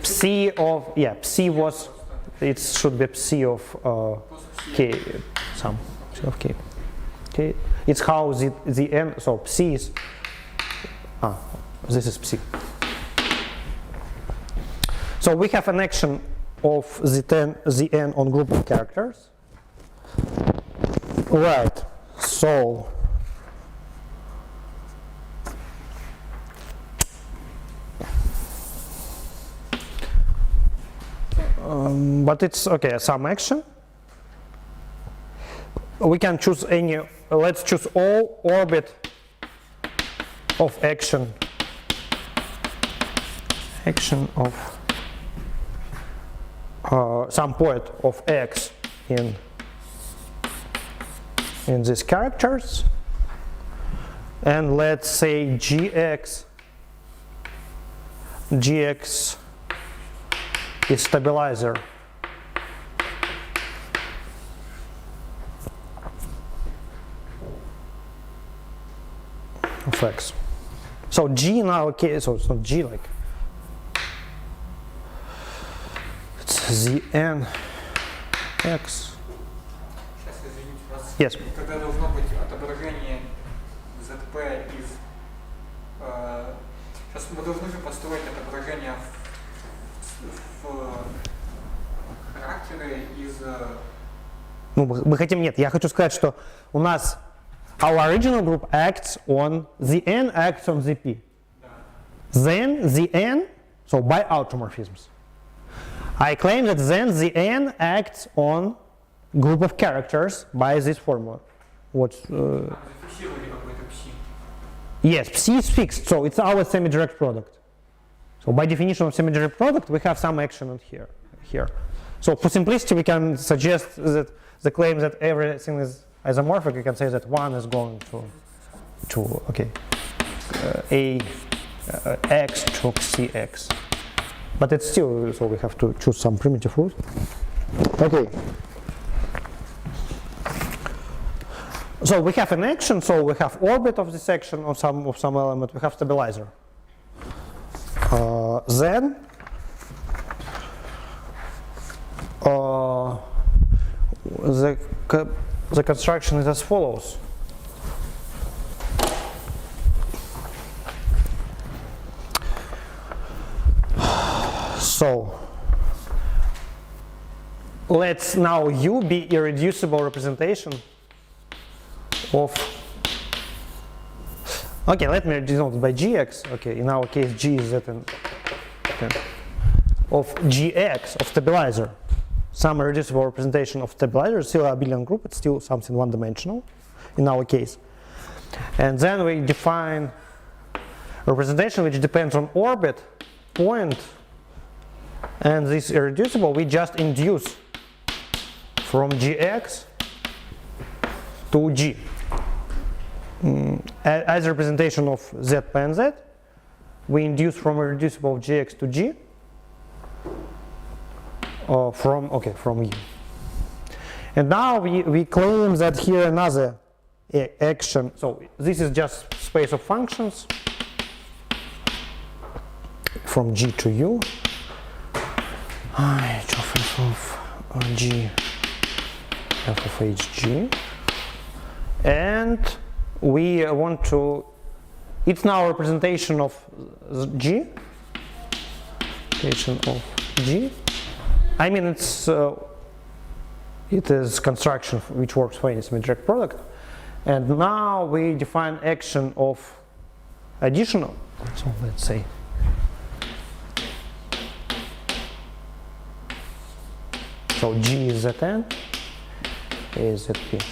psi of psi was it should be psi of k some psi of k. Okay, it's how the n. So psi is this is psi. So we have an action of Zn on group of characters. Right, so but it's okay, some action. We can choose any, let's choose all orbit of action of some point of x in these characters, and let's say gx is stabilizer of x. So G now, okay, so it's not G like, it's Zn x. Сейчас, извините, у нас Yes. когда должно быть отображение ZP из... сейчас мы должны же построить отображение в характере из... Ну, мы хотим, нет, я хочу сказать, что у нас our original group acts on, the n acts on the p. Then the n, so by automorphisms. I claim that then the n acts on group of characters by this formula. What's, Зафиксировали какой-то пси. yes, psi is fixed, so it's our semi-direct product. So by definition of semi-direct product, we have some action on here. So for simplicity, we can suggest that the claim that everything is isomorphic, you can say that one is going to okay, x to cx. But it's still, so we have to choose some primitive root. Okay. So we have an action, so we have orbit of this action of some element, we have stabilizer. Then the construction is as follows. So let's now U be irreducible representation of, okay, let me denote by Gx, okay, in our case G is that of Gx of stabilizer. Some irreducible representation of stabilizer, still a abelian group, it's still something one-dimensional in our case. And then we define representation which depends on orbit, point, and this irreducible we just induce from Gx to G. As a representation of Z and Z, we induce from irreducible of Gx to G. From U. And now we claim that here another action, so this is just space of functions from G to U, h of f of G, f of hg, and we want to, it's now a representation of G, representation of G. I mean, it is construction which works for any symmetric product. And now we define action of additional. So let's say so G is Zn, A is Zp.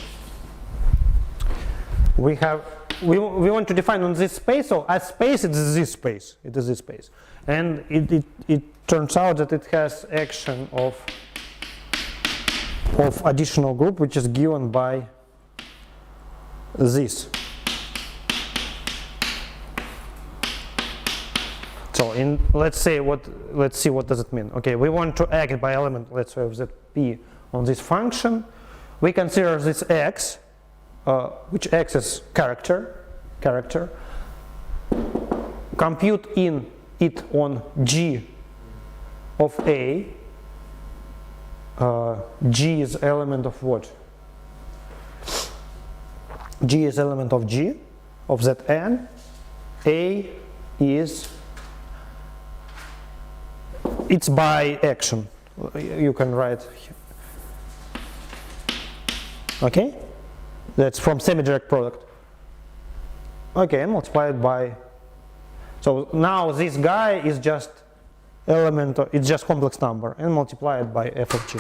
We want to define on this space. So as space, it is this space. It is this space, and it turns out that it has action of additional group which is given by this. So let's see what does it mean. Okay, we want to act by element, let's say of Zp on this function. We consider this x, which x is character, compute in it on G of A. G is element of what? G is element of G of Zn. A is, it's by action. You can write here. Okay, that's from semi-direct product. Okay, and multiplied by, so now this guy is just element, it's just complex number, and multiplied by f of G.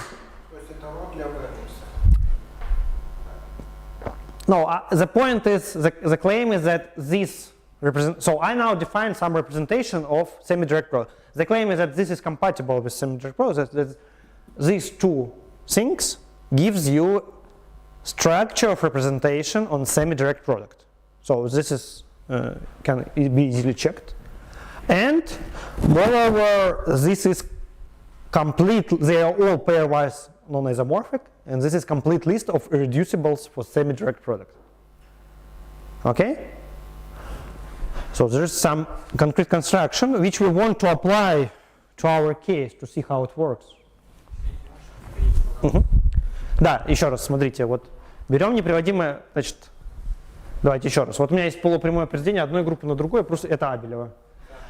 No, the point is, the claim is that this represent, so I now define some representation of semi-direct product. The claim is that this is compatible with semi-direct product, that these two things gives you structure of representation on semi-direct product. So this is can be easily checked. And moreover, this is complete, they are all pairwise non-isomorphic, and this is complete list of irreducibles for semi-direct product. Okay? So there is some concrete construction which we want to apply to our case to see how it works. Да, еще раз, смотрите, вот берем неприводимое, значит, давайте еще раз. Вот у меня есть полупрямое произведение одной группы на другой, просто это Абелева.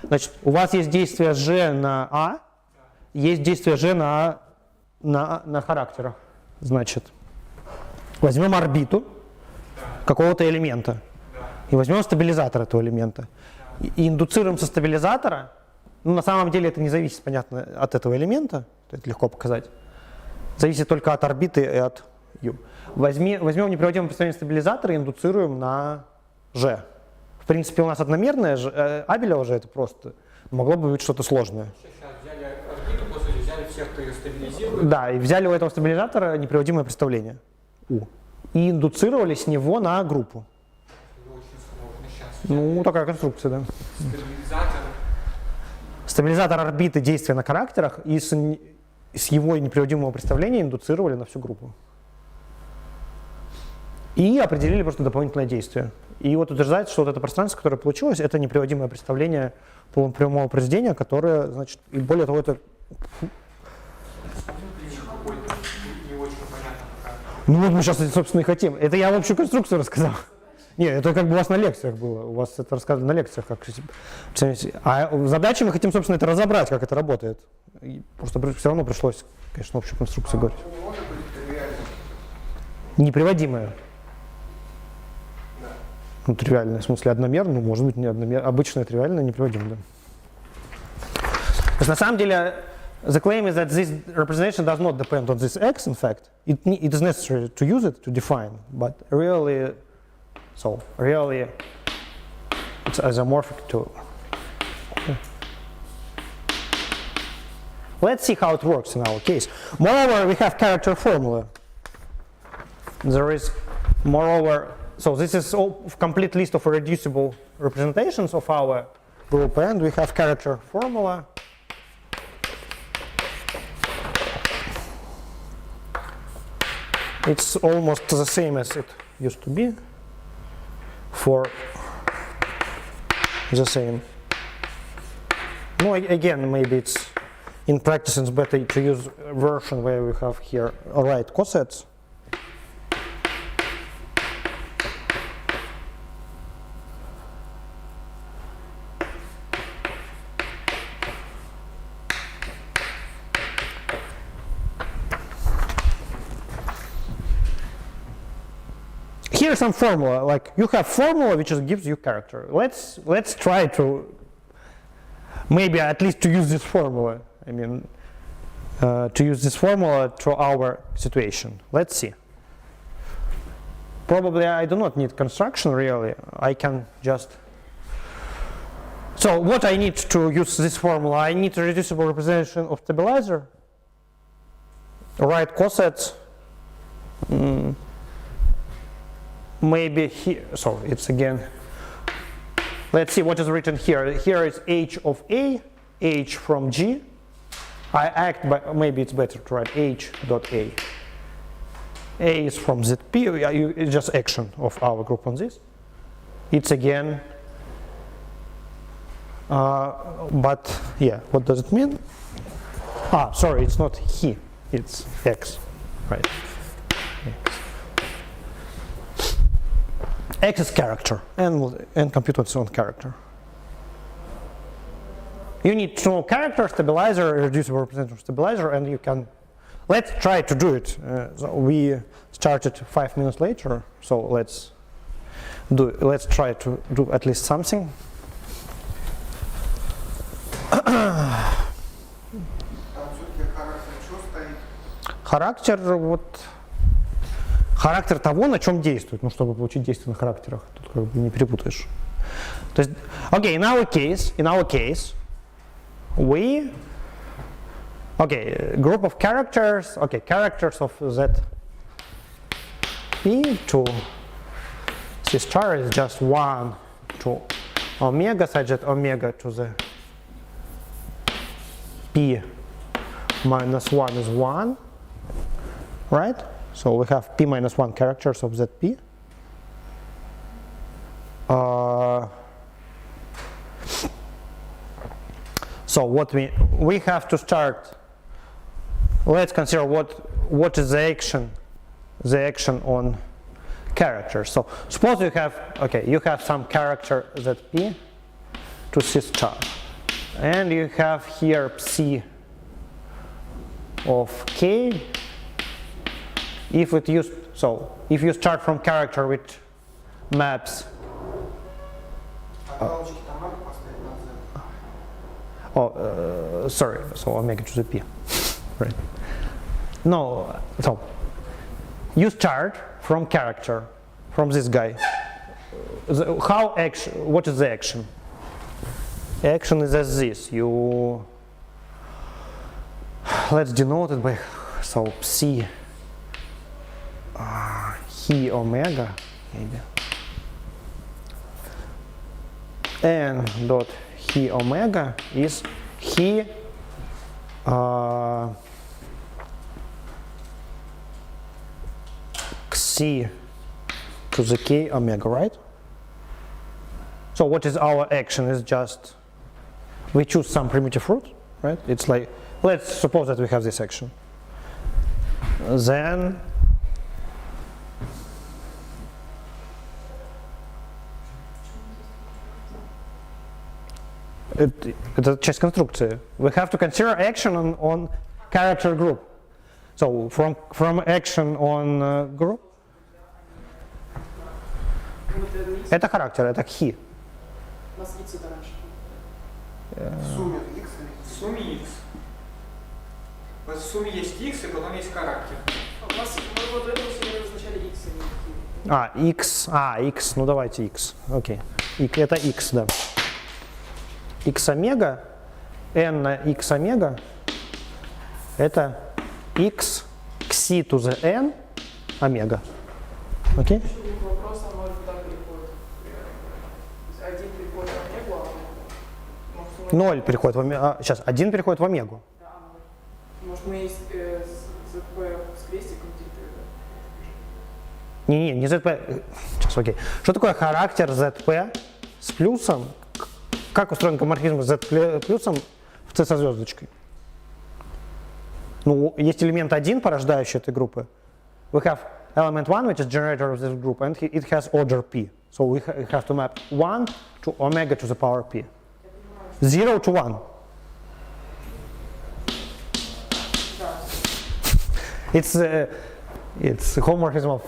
Значит, у вас есть действие G на А, есть действие G на характерах. Значит, возьмем орбиту какого-то элемента и возьмем стабилизатор этого элемента. И индуцируем со стабилизатора, ну, на самом деле это не зависит, понятно, от этого элемента, это легко показать. Зависит только от орбиты и от U. Возьмем неприводимое представление стабилизатора и индуцируем на G. В принципе, у нас одномерное Абелева же это просто. Могло бы быть что-то сложное. Сейчас взяли орбиту, после взяли всех, кто ее стабилизирует. Да, и взяли у этого стабилизатора неприводимое представление U. И индуцировали с него на группу. Очень сложно сейчас. Ну, такая конструкция, да. Стабилизатор. Стабилизатор орбиты действия на характерах и с его неприводимого представления индуцировали на всю группу. И определили просто дополнительное действие. И вот утверждается, что вот это пространство, которое получилось, это неприводимое представление полупрямого произведения, которое, значит, и более того, это... Не очень понятно пока. Ну вот мы сейчас, собственно, и хотим. Это я общую конструкцию рассказал. Не, это как бы у вас на лекциях было. У вас это рассказывали на лекциях. А в задаче мы хотим, собственно, это разобрать, как это работает. И просто все равно пришлось, конечно, общую конструкцию говорить. Может быть тривиально. Неприводимое. Да. Ну, тривиальное, в смысле одномерное, ну, может быть, не одномерное. Обычное тривиальное, неприводимое, да. То есть, на самом деле, the claim is that this representation does not depend on this x, in fact. It is necessary to use it to define, but really, it's isomorphic to... Let's see how it works in our case. Moreover, we have character formula. There is, moreover, so this is a complete list of irreducible representations of our group, and we have character formula. It's almost the same as it used to be for the same. No, again, maybe it's in practice it's better to use a version where we have here right cosets. Here's some formula, like you have formula which just gives you character. Let's try to maybe at least to use this formula. I mean, to use this formula to our situation. Let's see. Probably I do not need construction really. I can just. So what I need to use this formula? I need a reducible representation of stabilizer. Right cosets. Maybe here. So it's again. Let's see what is written here. Here is h of A, h from G. I act by, maybe it's better to write h dot A. A is from ZP, it's just action of our group on this. It's again, but yeah, what does it mean? Ah, sorry, it's not he, it's X, right? X is character, and compute its own character. You need to know character, stabilizer, irreducible representative stabilizer, and you can. Let's try to do it. So we started 5 minutes later, so let's try to do at least something. Там все-таки характер что стоит? Характер, вот, характер того, на чем действует, ну, чтобы получить действие на характерах, тут как бы не перепутаешь. То есть, okay, in our case, group of characters, characters of Z P to C star is just 1 to omega, such that omega to the P minus 1 is 1, right? So we have P minus 1 characters of ZP. So what we have to start. Let's consider what is the action on character. So suppose you have some character zp to c star, and you have here psi of k. If you start from character which maps. Sorry, so omega to the p, right? No, so you start from character, from this guy. What is the action? Action is as this. Let's denote it by psi he omega maybe, n dot he omega is he xi to the k omega, right? So what is our action? Is just we choose some primitive root, right? It's like, let's suppose that we have this action. Then это часть конструкции. We have to consider action on character group. So from action on group. Это характер, это he. У нас x это раньше. В сумме x. В сумме есть x, и потом есть характер. У нас мы вот это все назначали x, а не такие. X, ну давайте x. Окей. Это x, да. X омега, n на x омега, это x xi to the n омега. Окей? Вопрос, а может так переходит. Один переходит в омегу, а 0 переходит в омегу. Сейчас, 1 переходит в омегу. Да, может мы есть ZP с крестиком где-то. Не ZP. Сейчас, окей. Что такое характер ZP с плюсом? Как устроен гоморфизм z плюсом в c со звездочкой? Ну, есть элемент 1, порождающий этой группы. We have element 1, which is generator of this group, and it has order p. So we have to map 1 to omega to the power p. 0 to 1. It's homomorphism of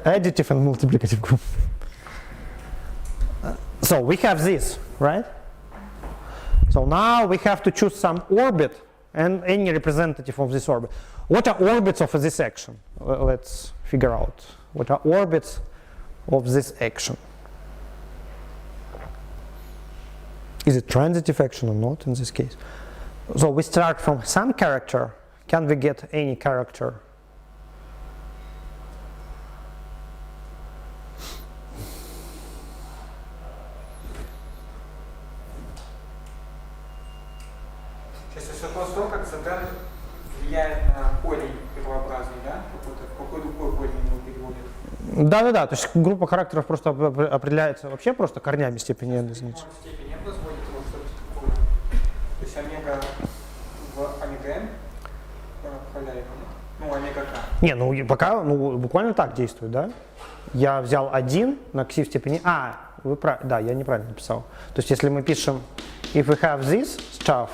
additive and multiplicative group. So we have this, right? So now we have to choose some orbit and any representative of this orbit. What are orbits of this action? Let's figure out. What are orbits of this action? Is it transitive action or not in this case? So we start from some character. Can we get any character? Сейчас вопрос в том, как задан влияет на корень первообразный, да? Какой другой корень его переводит? Да. То есть группа характеров просто определяется вообще просто корнями степени n единиц. Степень n возводит его что-то такое. То есть омега в омега n управляет, ну омега k. Не, ну пока буквально так действует, да? Я взял 1 на кси в степени да, я неправильно написал. То есть если мы пишем if we have this stuff,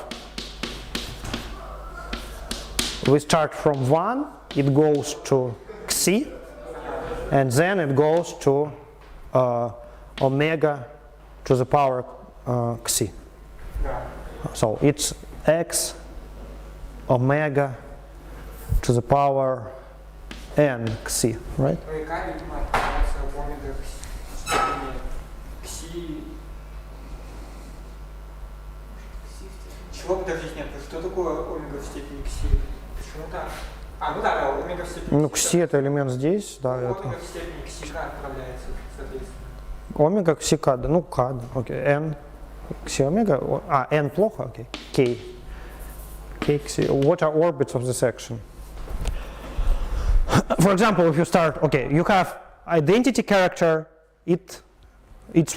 we start from 1, it goes to xi, and then it goes to omega to the power xi. So it's x omega to the power n xi, right? Ну и k, видимо, отправляется в омега степени кси. Чего, подождите, нет, что такое омега в степени кси? Почему так? Ну да, омега в степени Ну, кси это элемент здесь, да. Омега Это. в степени кси k отправляется, соответственно. Омега кси к, ну к, да, окей, n кси омега, n плохо, окей, k. K кси. What are orbits of this action? For example, if you start, okay, you have identity character, it's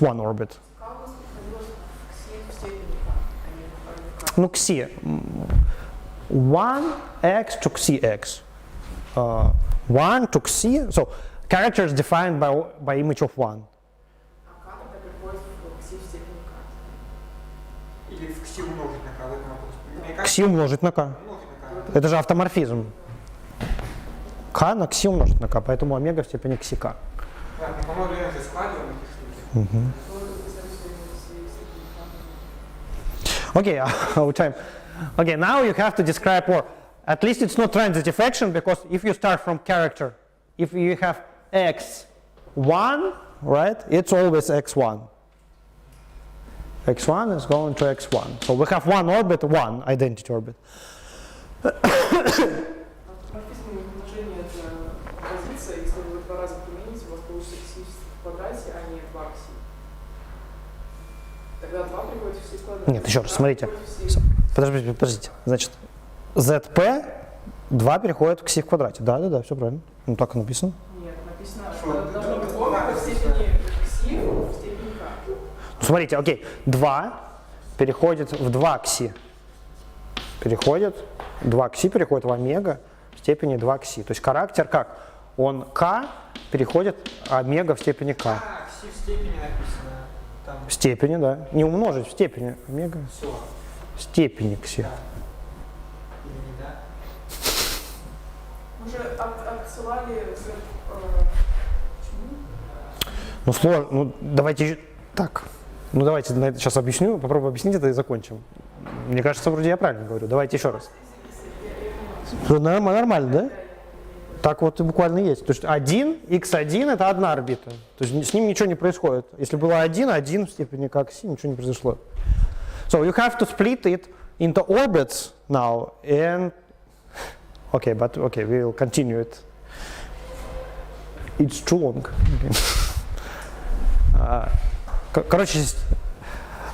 one orbit. ну, кси. 1x to xx. 1 to xi. So character is defined by image of 1. А k тогда приходит в кси в степени k. Или в кси умножить на k, в этом вопрос. Мне кажется, Кси умножить на k. умножить на k. Это же автоморфизм. K на кси умножить на k, поэтому омега в степени кси k. Ладно, по-моему, я уже складываем эти штуки. Okay, our time. Okay, now you have to describe, or at least it's not transitive action, because if you start from character, if you have x1, right, it's always x1. x1 is going to x1. So we have one orbit, one identity orbit. Марксизм умножение это позиция, если вы два раза примените, у вас получится кси в квадрате, а не 2 кси. Тогда 2 приходит в кси в квадрате. Нет, еще раз, смотрите. Подождите. Значит, zp 2 переходит к кси в квадрате. Да, все правильно. Ну так и написано. Нет, написано, что должно быть омега в степени кси в степени k. Ну, смотрите, окей, 2 переходит в 2 кси. Переходит, 2 кси переходит в омега в степени 2 кси. То есть характер как? Он k переходит омега в степени k. А, кси в степени написано. Там. В степени, да. Не умножить, в степени омега. Все. В степени кси. Да. Или не да? Мы же отсылали почему? Ну, сложно. Ну, давайте так. Ну, давайте сейчас объясню, попробую объяснить это и закончим. Мне кажется, вроде я правильно говорю. Давайте еще раз. Нормально, да? Так вот и буквально есть. То есть 1, x1 это одна орбита. То есть с ним ничего не происходит. Если было 1 в степени как си, ничего не произошло. So you have to split it into orbits now and okay, we will continue it. It's too long. Короче,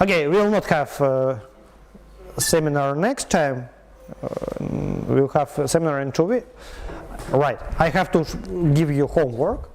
okay, we will not have a seminar next time. We'll have a seminar in 2 weeks. Right, I have to give you homework.